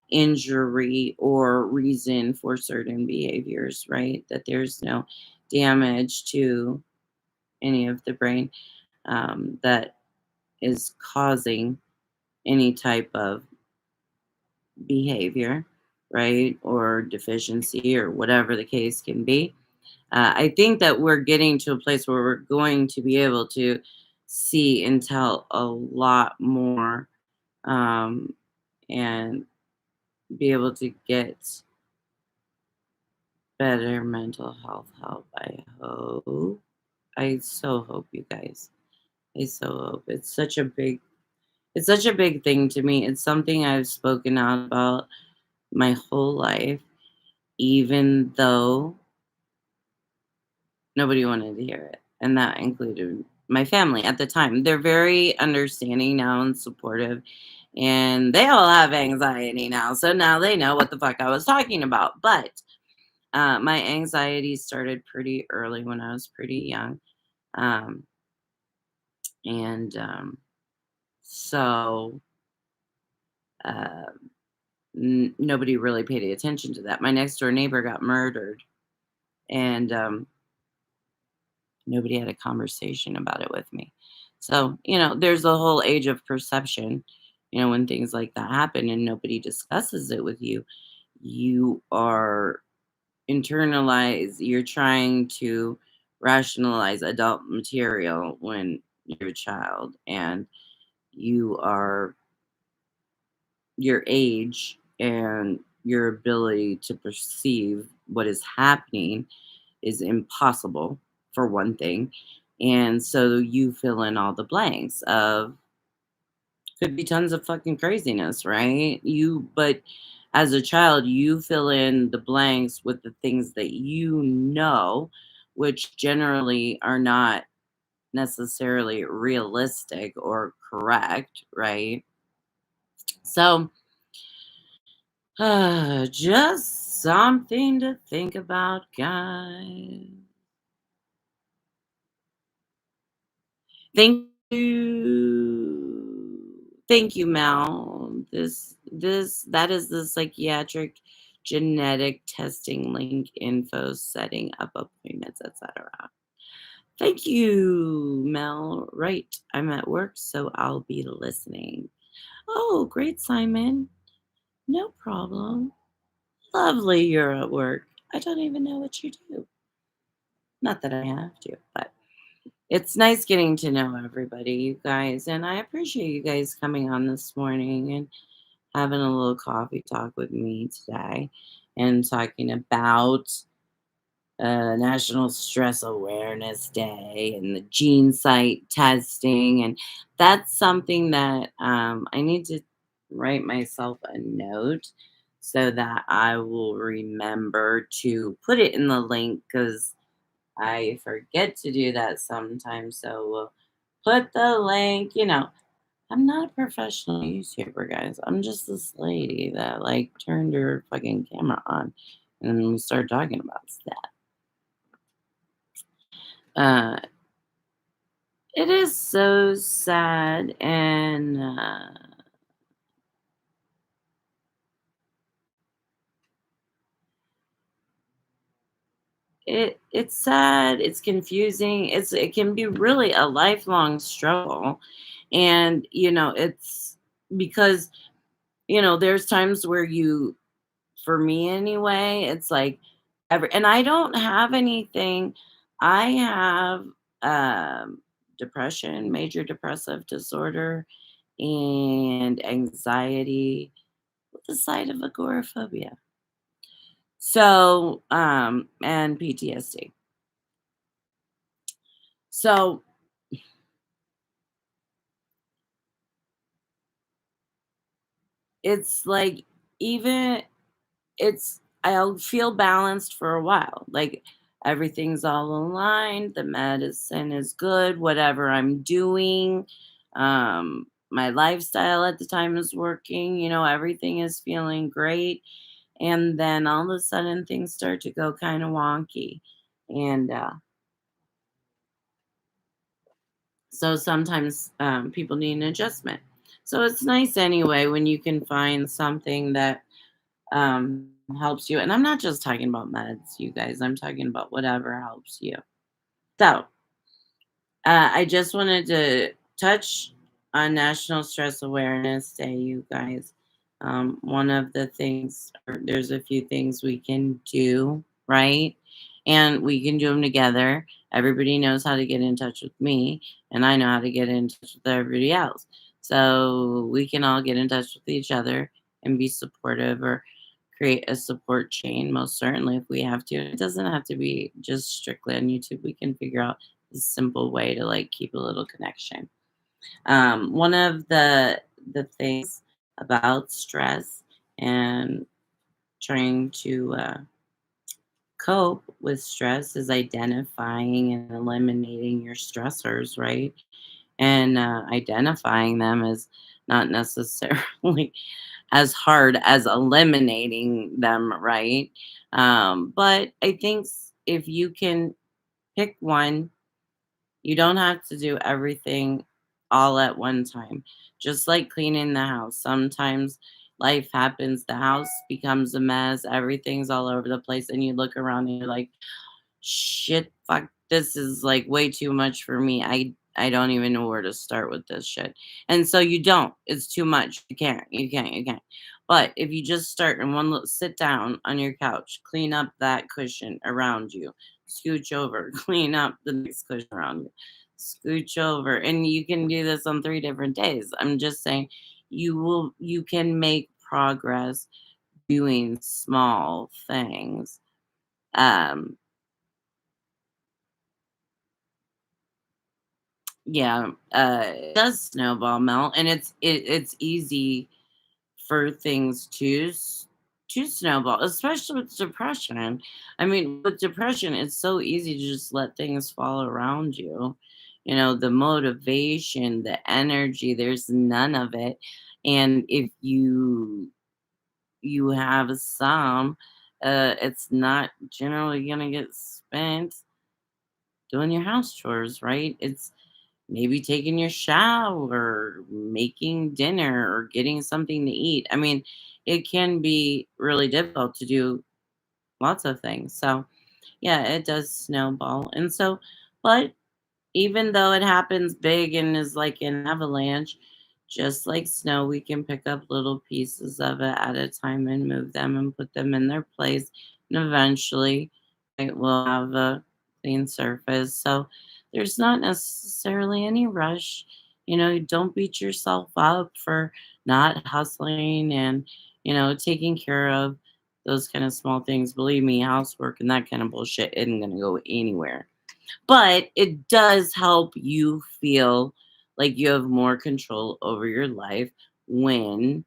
injury or reason for certain behaviors, right? That there's no damage to any of the brain that is causing any type of behavior, right? Or deficiency, or whatever the case can be. I think that we're getting to a place where we're going to be able to see and tell a lot more um, and be able to get better mental health help. I hope. I so hope, you guys. I so hope. It's such a big thing to me. It's something I've spoken out about my whole life, even though nobody wanted to hear it, and that included my family at the time. They're very understanding now and supportive, and they all have anxiety now, so now they know what the fuck I was talking about. But my anxiety started pretty early when I was pretty young, um, and so uh, nobody really paid attention to that. My next door neighbor got murdered, and nobody had a conversation about it with me. So, there's a whole age of perception. When things like that happen and nobody discusses it with you, you are you're trying to rationalize adult material when you're a child, and you are your age and your ability to perceive what is happening is impossible, for one thing. And so you fill in all the blanks of could be tons of fucking craziness, right? But as a child, you fill in the blanks with the things that you know, which generally are not necessarily realistic or correct, right? So, just something to think about, guys. Thank you. Thank you, Mel. That is the psychiatric genetic testing link info setting up appointments, etc. Thank you, Mel. Right. I'm at work, so I'll be listening. Oh, great, Simon. No problem. Lovely you're at work. I don't even know what you do. Not that I have to, but it's nice getting to know everybody, you guys, and I appreciate you guys coming on this morning and having a little coffee talk with me today and talking about National Stress Awareness Day and the gene site testing. And that's something that I need to write myself a note so that I will remember to put it in the link because I forget to do that sometimes. So we'll put the link, I'm not a professional YouTuber, guys. I'm just this lady that turned her fucking camera on and then we started talking about stuff. Uh, it is so sad, and it's sad. It's confusing. It can be really a lifelong struggle, and it's because there's times where for me anyway, it's like and I don't have anything. I have depression, major depressive disorder, and anxiety with the side of agoraphobia. So, and PTSD. So it's like even I'll feel balanced for a while. Like everything's all aligned, the medicine is good, whatever I'm doing, my lifestyle at the time is working, everything is feeling great. And then all of a sudden things start to go kind of wonky. And so sometimes people need an adjustment. So it's nice anyway when you can find something that helps you. And I'm not just talking about meds, you guys. I'm talking about whatever helps you. So I just wanted to touch on National Stress Awareness Day, you guys. One of the things, or there's a few things we can do, right? And we can do them together. Everybody knows how to get in touch with me, and I know how to get in touch with everybody else. So we can all get in touch with each other and be supportive or create a support chain, most certainly, if we have to. It doesn't have to be just strictly on YouTube. We can figure out a simple way to like keep a little connection. One of the things about stress and trying to cope with stress is identifying and eliminating your stressors, right? And identifying them is not necessarily as hard as eliminating them, right? But I think if you can pick one, you don't have to do everything all at one time. Just like cleaning the house. Sometimes life happens, the house becomes a mess, everything's all over the place, and you look around and you're like, shit, fuck, this is like way too much for me. I don't even know where to start with this shit. And so you don't. It's too much. You can't. But if you just start in one little sit down on your couch, clean up that cushion around you, scooch over, clean up the next cushion around you, scooch over. And you can do this on 3 different days. I'm just saying you can make progress doing small things. Um Yeah, it does snowball melt, and it's easy for things to snowball, especially with depression. I mean, with depression, it's so easy to just let things fall around you. You know, the motivation, the energy, there's none of it. And if you have some, it's not generally gonna get spent doing your house chores, right? It's maybe taking your shower, making dinner, or getting something to eat. I mean, it can be really difficult to do lots of things. So, yeah, it does snowball. And so, but even though it happens big and is like an avalanche, just like snow, we can pick up little pieces of it at a time and move them and put them in their place. And eventually, it will have a clean surface. So there's not necessarily any rush. You know, don't beat yourself up for not hustling and, taking care of those kind of small things. Believe me, housework and that kind of bullshit isn't going to go anywhere, but it does help you feel like you have more control over your life when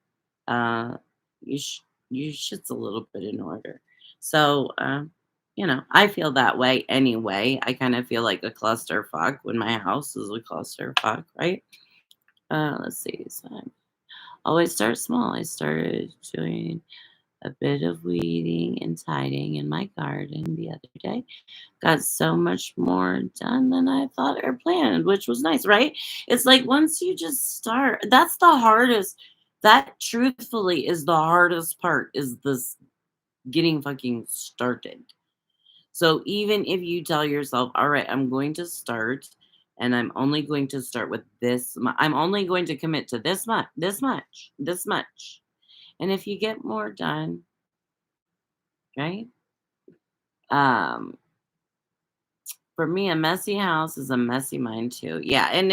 uh you sh- your shit's a little bit in order. So I feel that way anyway. I kind of feel like a clusterfuck when my house is a clusterfuck, right? Let's see. So I always start small. I started doing a bit of weeding and tidying in my garden the other day. Got so much more done than I thought or planned, which was nice, right? It's like once you just start, that's the hardest. That truthfully is the hardest part is this getting fucking started. So even if you tell yourself, all right, I'm going to start and I'm only going to start with I'm only going to commit to this much. And if you get more done, right? Um, for me, a messy house is a messy mind too. Yeah, and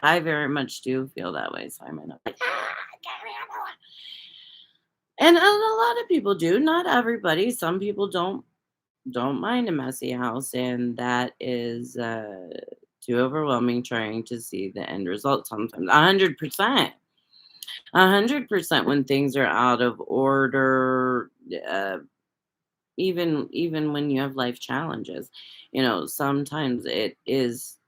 I very much do feel that way, Simon. I'm like, I can't handle it. And a lot of people do. Not everybody. Some people don't mind a messy house, and that is too overwhelming trying to see the end result sometimes. 100%. 100% when things are out of order. Even when you have life challenges, sometimes it's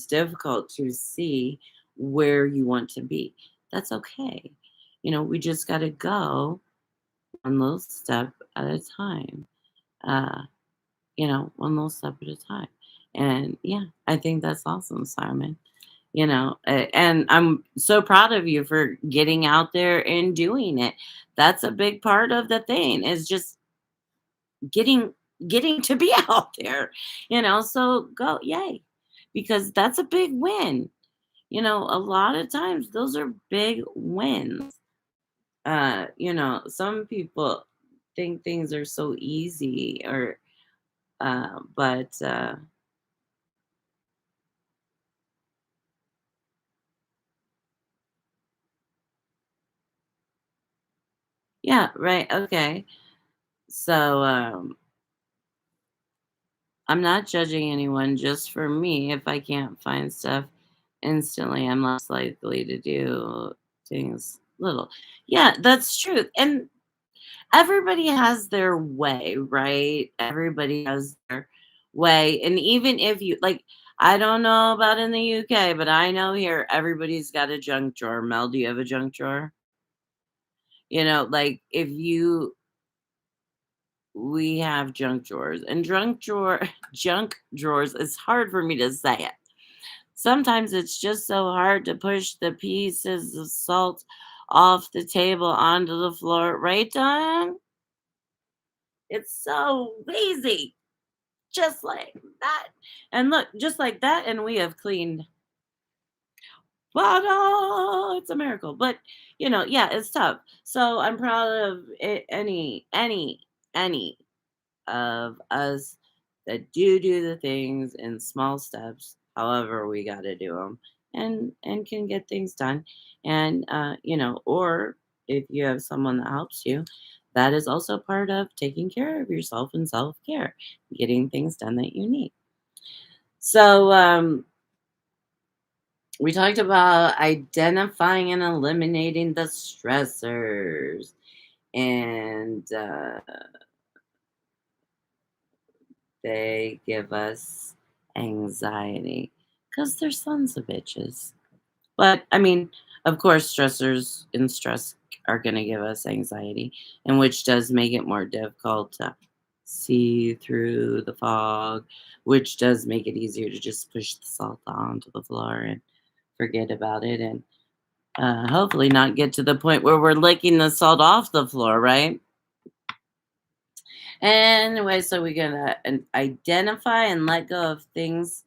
difficult to see where you want to be. That's okay. We just got to go one little step at a time. uh one little step at a time. And yeah, I think that's awesome, Simon. And I'm so proud of you for getting out there and doing it. That's a big part of the thing, is just getting getting to be out there, so go, yay, because that's a big win. A lot of times those are big wins. Some people think things are so easy, or but yeah, right, okay. So I'm not judging anyone, just for me, if I can't find stuff instantly, I'm less likely to do things little. Yeah, that's true. And everybody has their way, right? Everybody has their way. And even if you like, I don't know about in the UK, but I know here everybody's got a junk drawer. Mel, do you have a junk drawer? Like if you we have junk drawers and junk drawers, it's hard for me to say it. Sometimes it's just so hard to push the pieces of salt off the table onto the floor, right, Don? It's so easy. Just like that. And look, just like that, and we have cleaned. But it's a miracle. But yeah, it's tough. So I'm proud of it, any of us that do the things in small steps, however we got to do them, and can get things done. And or if you have someone that helps you, that is also part of taking care of yourself and self care, getting things done that you need. So we talked about identifying and eliminating the stressors, and they give us anxiety because they're sons of bitches. But I mean, of course, stressors and stress are going to give us anxiety, and which does make it more difficult to see through the fog, which does make it easier to just push the salt onto the floor and forget about it, and hopefully not get to the point where we're licking the salt off the floor, right? Anyway, so we're gonna identify and let go of things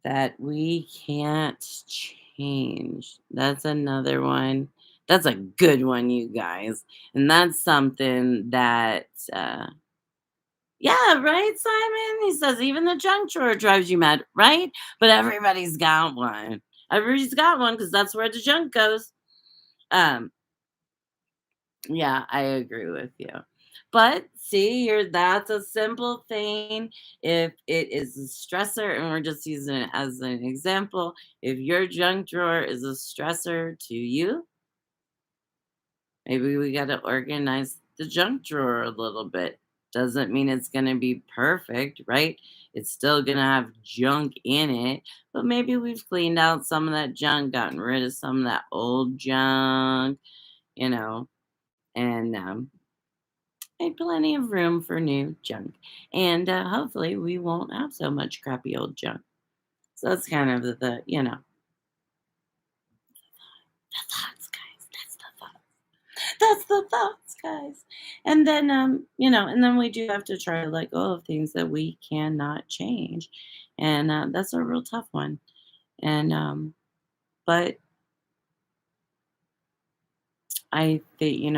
that we can't change. That's another one. That's a good one, you guys. And that's something that, yeah, right, Simon? He says, even the junk drawer drives you mad, right? But everybody's got one. Everybody's got one because that's where the junk goes. Um, Yeah, I agree with you. But see, you're that's a simple thing. If it is a stressor, and we're just using it as an example, if your junk drawer is a stressor to you, maybe we got to organize the junk drawer a little bit. Doesn't mean it's going to be perfect, right? It's still going to have junk in it, but maybe we've cleaned out some of that junk, gotten rid of some of that old junk, you know, and made plenty of room for new junk. And hopefully, we won't have so much crappy old junk. So that's kind of the thoughts, guys. That's the thoughts. That's the thoughts, guys. And then, and then we do have to try to let go of things that we cannot change. And that's a real tough one. And, but I think,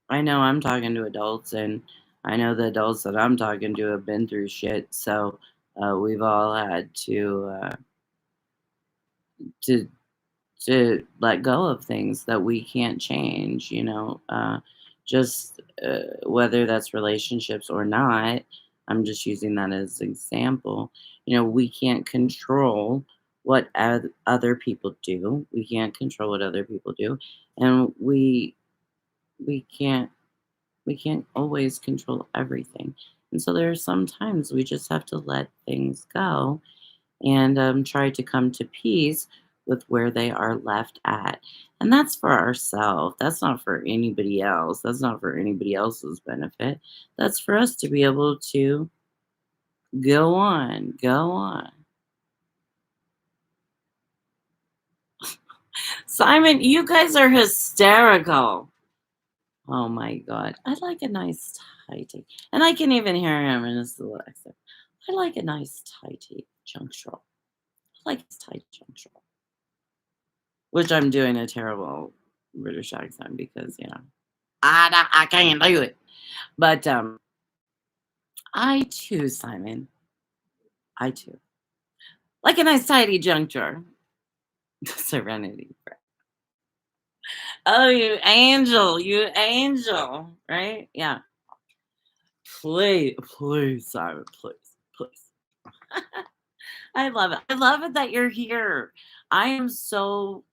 I know I'm talking to adults, and I know the adults that I'm talking to have been through shit. So we've all had to let go of things that we can't change. Just whether that's relationships or not. I'm just using that as an example. We can't control what other people do. We can't control what other people do, and we can't we can't always control everything. And so there are some times we just have to let things go and try to come to peace with where they are left at. And that's for ourselves. That's not for anybody else. That's not for anybody else's benefit. That's for us to be able to go on, go on. Simon, you guys are hysterical. Oh my God. I like a nice tighty. And I can even hear him in his little accent. I like a nice tighty junk drawer. I like his tight junk drawer. Which I'm doing a terrible British accent because, I can't do it. But I too, Simon, I too. Like a nice tidy junk drawer. Serenity. Oh, you angel, right? Yeah. Please, please, Simon, please, please. I love it. I love it that you're here. I am so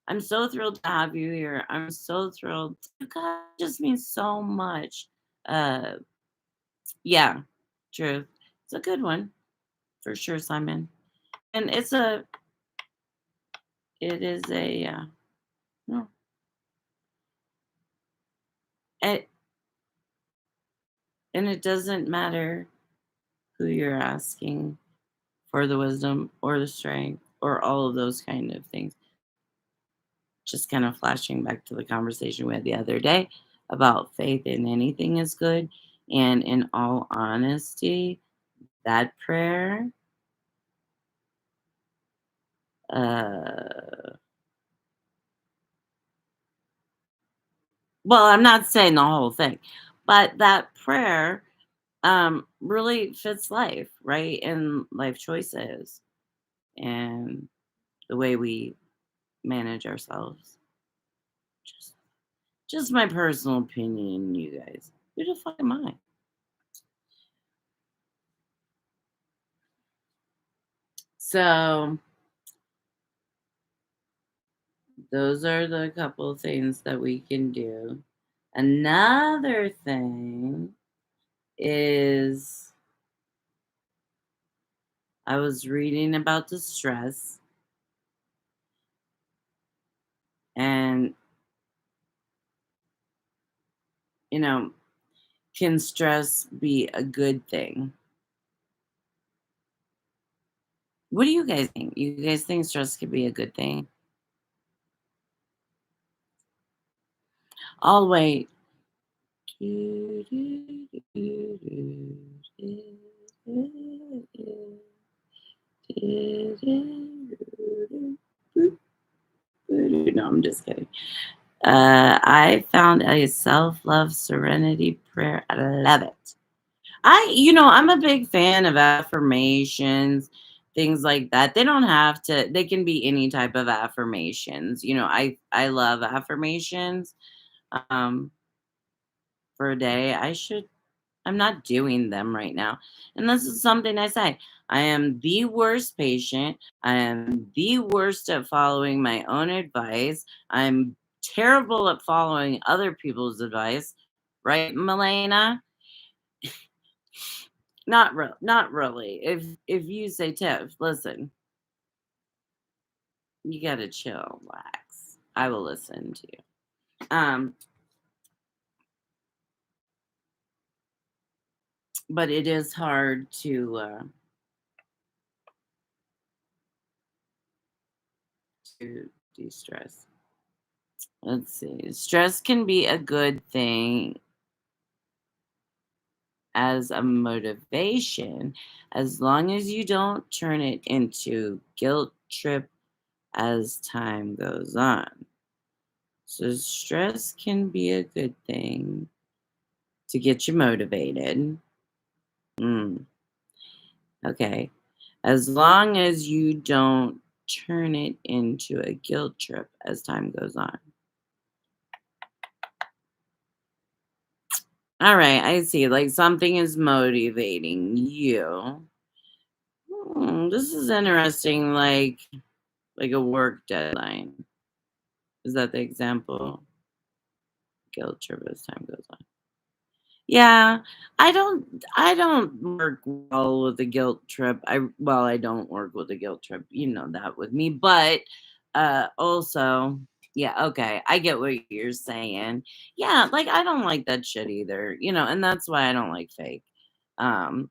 I'm so thrilled to have you here. I'm so thrilled. You guys just mean so much. Uh yeah, truth. It's a good one for sure, Simon. And it is a no, it, and it doesn't matter who you're asking for the wisdom or the strength or all of those kind of things. Just kind of flashing back to the conversation we had the other day about faith in anything is good. And in all honesty, that prayer, uh, well, I'm not saying the whole thing, but that prayer really fits life, right? And life choices and the way we manage ourselves. Just, just my personal opinion, you guys. Who the fuck am I? So those are the couple things that we can do. Another thing is I was reading about the stress and, you know, can stress be a good thing? What do you guys think? You guys think stress could be a good thing? I'll wait. No, I'm just kidding. I found a self-love serenity prayer. I love it. I'm a big fan of affirmations, things like that. They don't have to, they can be any type of affirmations. I love affirmations. Um, for a day. I'm not doing them right now. And this is something I say. I am the worst patient. I am the worst at following my own advice. I'm terrible at following other people's advice. Right, Milena? Not really. If you say, Tiff, listen, you gotta chill, relax. I will listen to you. Um, but it is hard to de-stress. Let's see. Stress can be a good thing as a motivation as long as you don't turn it into guilt trip as time goes on. So stress can be a good thing to get you motivated. Mm, okay. As long as you don't turn it into a guilt trip as time goes on. All right, I see. Like something is motivating you. This is interesting. Like a work deadline. Is that the example? Guilt trip as time goes on. Yeah, I don't work well with the guilt trip. I don't work with the guilt trip. You know that with me, but also, yeah, okay. I get what you're saying. Yeah, like I don't like that shit either, and that's why I don't like fake. Um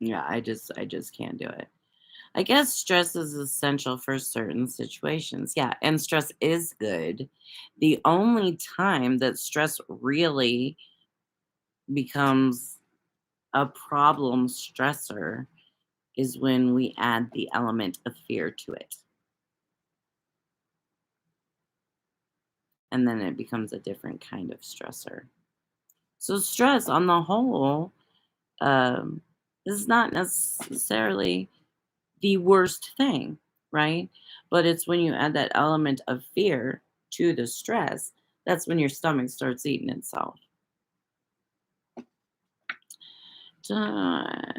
yeah, I just can't do it. I guess stress is essential for certain situations. Yeah, and stress is good. The only time that stress really becomes a problem stressor is when we add the element of fear to it. And then it becomes a different kind of stressor. So, stress on the whole um, is not necessarily the worst thing, right? But it's when you add that element of fear to the stress That's when your stomach starts eating itself. Dawn.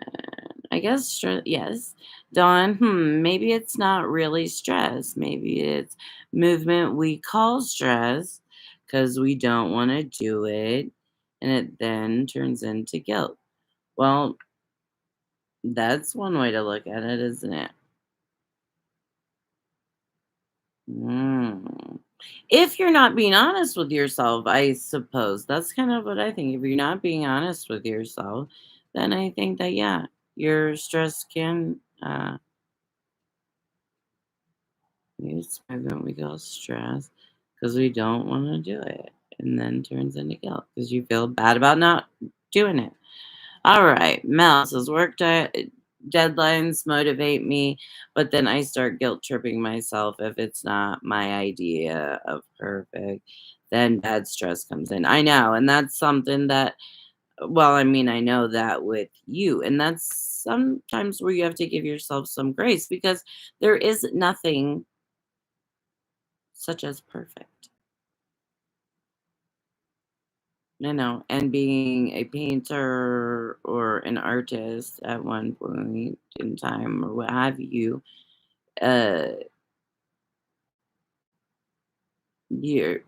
I guess stress. Yes. Dawn. Maybe it's not really stress. Maybe it's movement we call stress because we don't want to do it. And it then turns into guilt. Well, that's one way to look at it, isn't it? Mm. If you're not being honest with yourself, I suppose that's kind of what I think. If you're not being honest with yourself, then I think that, yeah, your stress can use movement we call stress because we don't want to do it, and then turns into guilt because you feel bad about not doing it. All right, Mel says deadlines motivate me, but then I start guilt tripping myself if it's not my idea of perfect. Then bad stress comes in. I know, and that's something that. Well, I mean, I know that with you, and that's sometimes where you have to give yourself some grace because there is nothing such as perfect. And being a painter or an artist at one point in time or what have you, uh, you're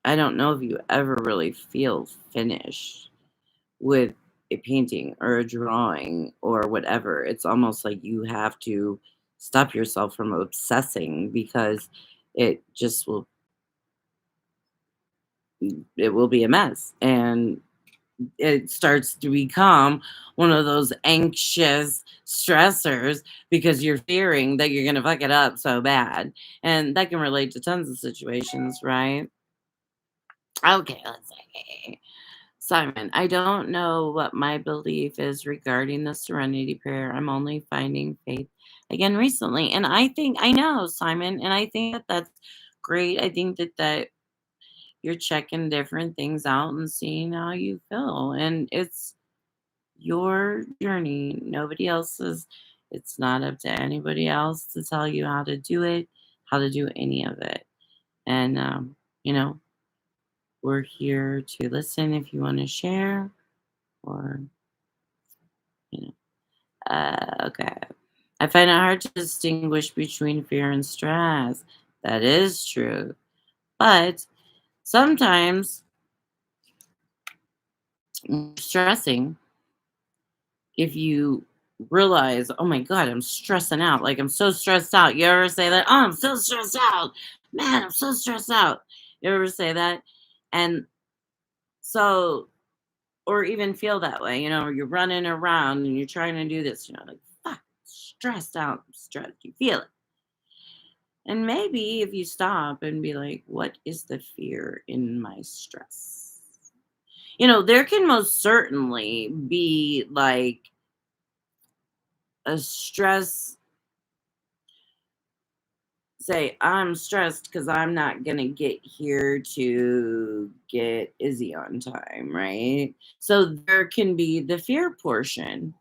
I don't know if you ever really feel finished with a painting or a drawing or whatever. It's almost like you have to stop yourself from obsessing because it just will be a mess. And it starts to become one of those anxious stressors because you're fearing that you're going to fuck it up so bad. And that can relate to tons of situations, right? Okay, let's see. Simon, I don't know what my belief is regarding the serenity prayer. I'm only finding faith again recently. And I know, Simon, and I think that that's great. I think that you're checking different things out and seeing how you feel. And it's your journey, nobody else's. It's not up to anybody else to tell you how to do it, how to do any of it. And, you know, we're here to listen if you want to share or, you okay. I find it hard to distinguish between fear and stress. That is true. But sometimes stressing, if you realize, "Oh my god, I'm stressing out, like, I'm so stressed out." You ever say that? "Oh, I'm so stressed out. Man, I'm so stressed out." You ever say that? And so or even feel that way, you're running around and you're trying to do this, like, "Fuck, stressed out, I'm stressed." You feel it. And maybe if you stop and be like, "What is the fear in my stress?" There can most certainly be, like, a stress. Say, "I'm stressed because 'cause I'm not gonna get here to get Izzy on time," right? So there can be the fear portion,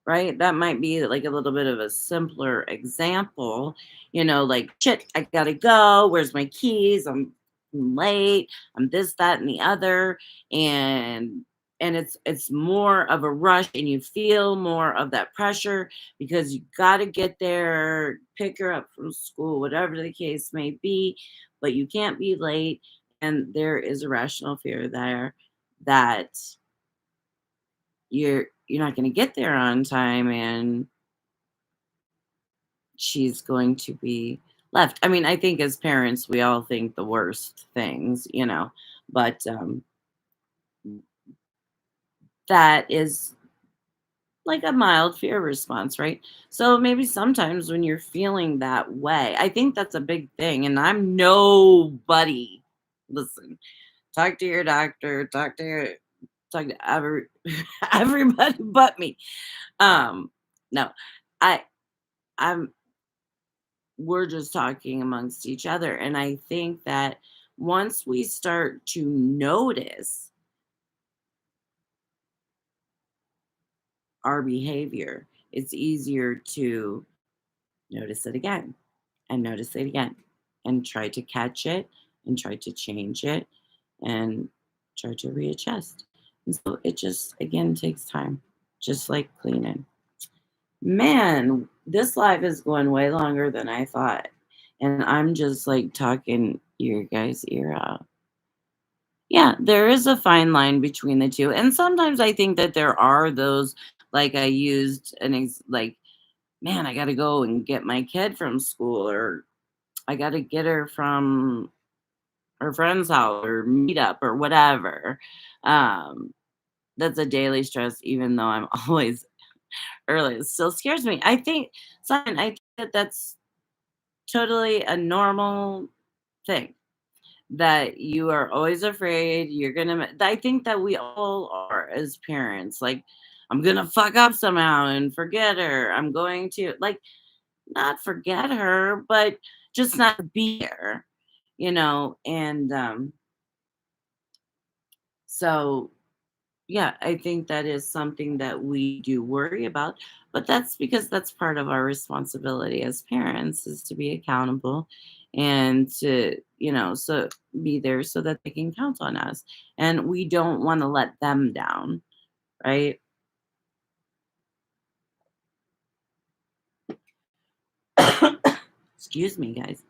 right? That might be like a little bit of a simpler example, like, "Shit, I gotta go. Where's my keys? I'm late. I'm this, that, and the other." And it's more of a rush and you feel more of that pressure because you gotta get there, pick her up from school, whatever the case may be, but you can't be late. And there is a rational fear there that you're not gonna get there on time and she's going to be left. I mean, I think as parents, we all think the worst things, but that is like a mild fear response, right? So maybe sometimes when you're feeling that way, I think that's a big thing. And I'm nobody. Listen, talk to your doctor, talk to everybody but me. No, I I'm we're just talking amongst each other. And I think that once we start to notice our behavior, it's easier to notice it again and notice it again and try to catch it, and try to change it and try to readjust. And so it just, again, takes time, just like cleaning. Man, this live is going way longer than I thought. And I'm just like talking your guys' ear out. Yeah, there is a fine line between the two. And sometimes I think that there are those, like I used like, man, I got to go and get my kid from school, or I got to get her from her friend's house or meet up or whatever. Um, that's a daily stress, even though I'm always early. It still scares me. I think, Simon, I think that that's totally a normal thing, that you are always afraid you're gonna I think that we all are as parents, like, I'm gonna fuck up somehow and forget her. I'm going to, like, not forget her, but just not be there, and so yeah, I think that is something that we do worry about, but that's because that's part of our responsibility as parents, is to be accountable and to, so be there so that they can count on us. And we don't want to let them down, right? Excuse me, guys.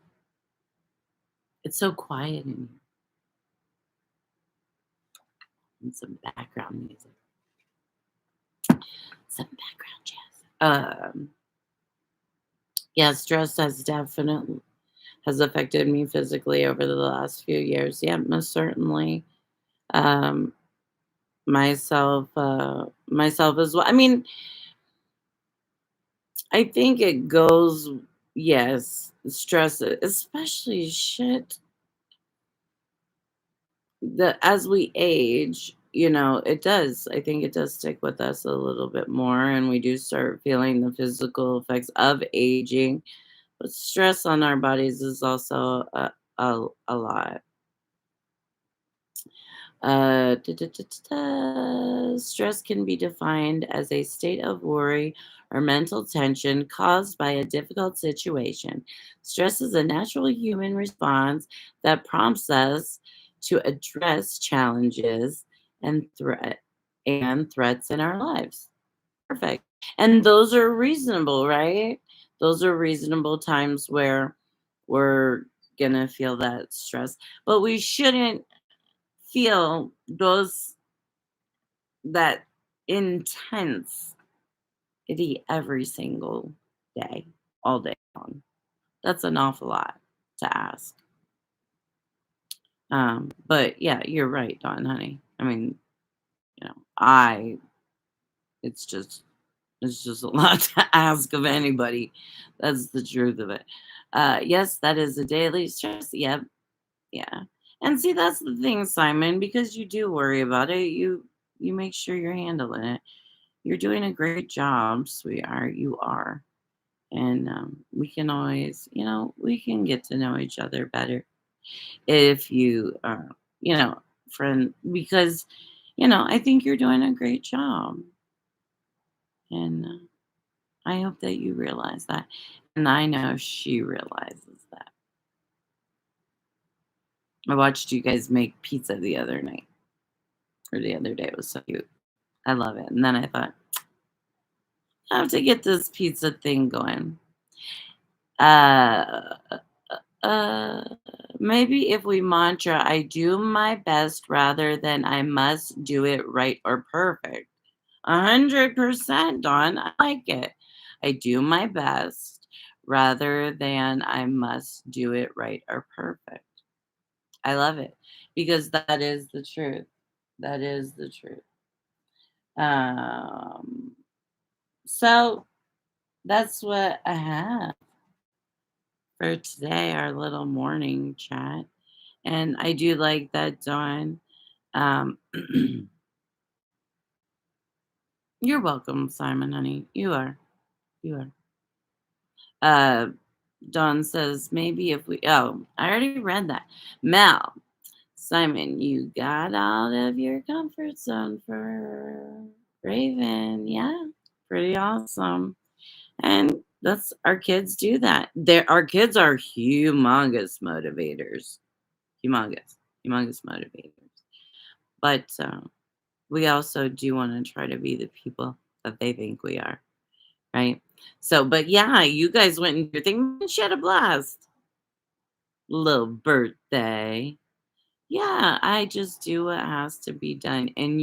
It's so quiet in here. And some background music, some background jazz. Yeah, stress has affected me physically over the last few years. Yeah, most certainly. Um, myself as well. I mean, I think it goes, yes, stress, especially shit that as we age, it does. I think it does stick with us a little bit more, and we do start feeling the physical effects of aging. But stress on our bodies is also a lot. Stress can be defined as a state of worry or mental tension caused by a difficult situation. Stress is a natural human response that prompts us to address challenges and threats in our lives. Perfect. And those are reasonable, right? Those are reasonable times where we're gonna feel that stress, but we shouldn't feel those that intensity every single day, all day long. That's an awful lot to ask. But yeah, you're right, Dawn, honey. I mean, I it's just it's just a lot to ask of anybody. That's the truth of it. Yes, that is a daily stress. Yep, yeah. And see, that's the thing, Simon, because you do worry about it, you make sure you're handling it. You're doing a great job, sweetheart. You are. And we can always, we can get to know each other better if you, friend, because, I think you're doing a great job. And I hope that you realize that. And I know she realizes that. I watched you guys make pizza the other night or the other day. It was so cute. I love it. And then I thought, I have to get this pizza thing going. Uh, uh, Maybe if we mantra, I do my best rather than I must do it right or perfect. 100%, Dawn. I like it. I do my best rather than I must do it right or perfect. I love it because that is the truth. That is the truth. Um, so that's what I have for today, our little morning chat. And I do like that, Dawn. Um, you're welcome, Simon, honey. You are. You are. Uh, Dawn says, maybe if we, oh, I already read that. Mel, Simon, you got out of your comfort zone for Raven. Yeah, pretty awesome. And that's our kids do that. Our kids are humongous motivators. humongous, humongous motivators. But we also do want to try to be the people that they think we are, right? So, but yeah, you guys went and did your thing. Man, she had a blast. Little birthday. Yeah, I just do what has to be done. And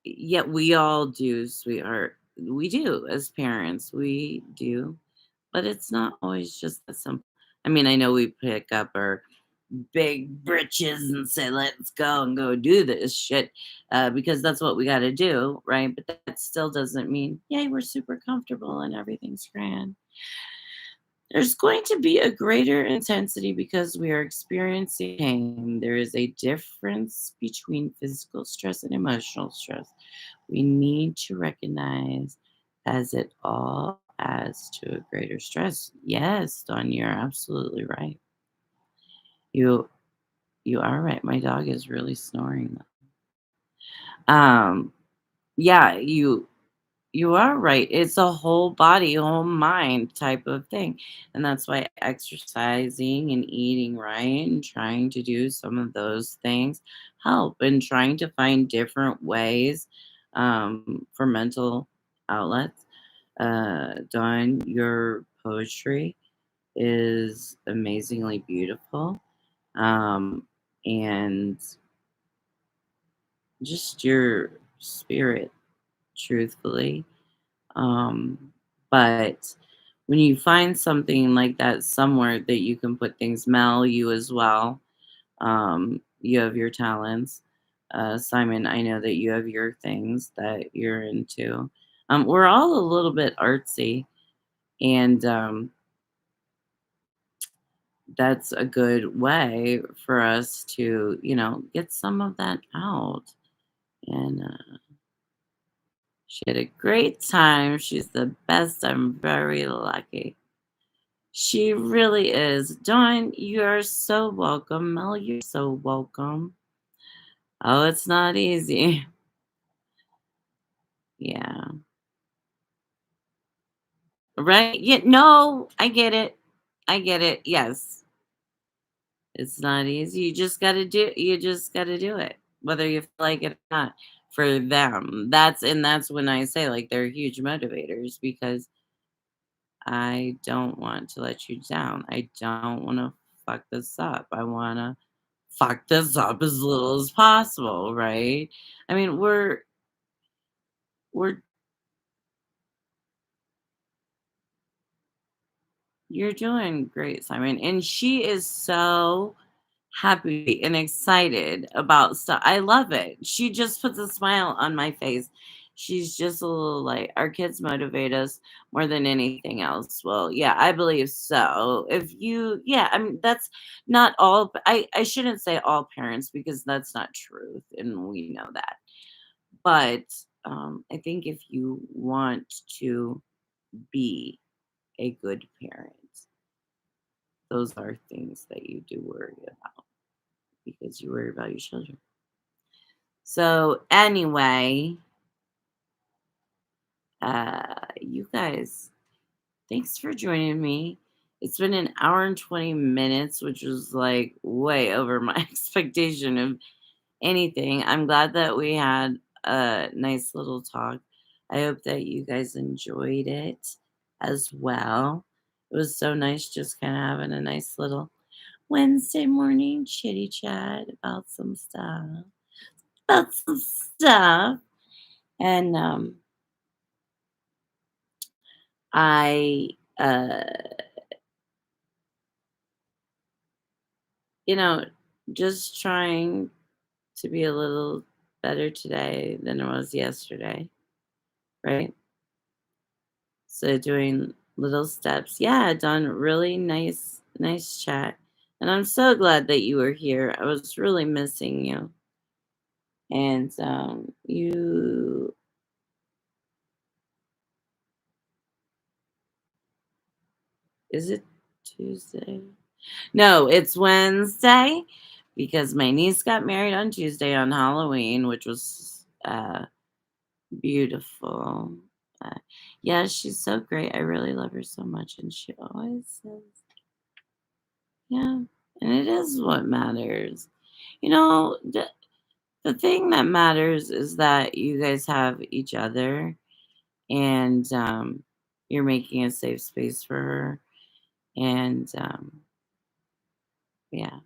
yeah, we all do, sweetheart. We do as parents. We do. But it's not always just that simple. I mean, I know we pick up our big britches and say, let's go and go do this shit because that's what we got to do, right? But that still doesn't mean, yay, we're super comfortable and everything's grand. There's going to be a greater intensity because we are experiencing pain. There is a difference between physical stress and emotional stress. We need to recognize as it all adds to a greater stress. Yes, Don, you're absolutely right. You you are right. My dog is really snoring. Um, yeah, you are right. It's a whole body, whole mind type of thing. And that's why exercising and eating right and trying to do some of those things help and trying to find different ways for mental outlets. Dawn, your poetry is amazingly beautiful. Um, and just your spirit, truthfully. But when you find something like that somewhere that you can put things, Mel, you as well, you have your talents. Simon, I know that you have your things that you're into. We're all a little bit artsy, and that's a good way for us to, get some of that out. And she had a great time. She's the best. I'm very lucky. She really is. Dawn, you're so welcome. Mel, you're so welcome. Oh, it's not easy. Yeah. Right? Yeah, no, I get it. I get it. Yes. It's not easy. You just gotta do it. Whether you feel like it or not. For them. That's when I say like they're huge motivators because I don't want to let you down. I don't want to fuck this up. I want to fuck this up as little as possible, right? I mean, we're you're doing great, Simon. And she is so happy and excited about stuff. I love it. She just puts a smile on my face. She's just a little like our kids motivate us more than anything else. Well, yeah, I believe so. Yeah, I mean, that's not all, I shouldn't say all parents because that's not truth. And we know that. But I think if you want to be a good parent, those are things that you do worry about because you worry about your children. So anyway, you guys, thanks for joining me. It's been an hour and 20 minutes, which was like way over my expectation of anything. I'm glad that we had a nice little talk. I hope that you guys enjoyed it as well. It was so nice just kind of having a nice little Wednesday morning chitty chat about some stuff. About some stuff. And I you know, just trying to be a little better today than I was yesterday, right? So doing little steps. Yeah, done really nice chat. And I'm so glad that you were here. I was really missing you. And you is it Tuesday? No, it's Wednesday because my niece got married on Tuesday on Halloween, which was beautiful. Uh, yeah, she's so great. I really love her so much. And she always says, Yeah, and it is what matters. You know, the thing that matters is that you guys have each other and you're making a safe space for her. And yeah,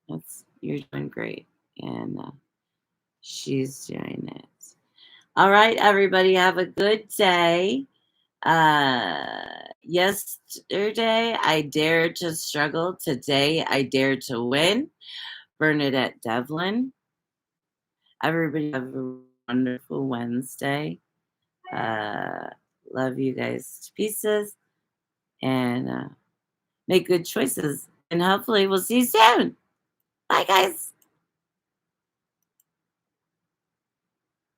that's you're doing great. And she's doing it. All right, everybody, have a good day. Yesterday I dared to struggle. Today I dare to win. Bernadette Devlin. Everybody have a wonderful Wednesday. Uh, love you guys to pieces and make good choices. And hopefully we'll see you soon. Bye, guys.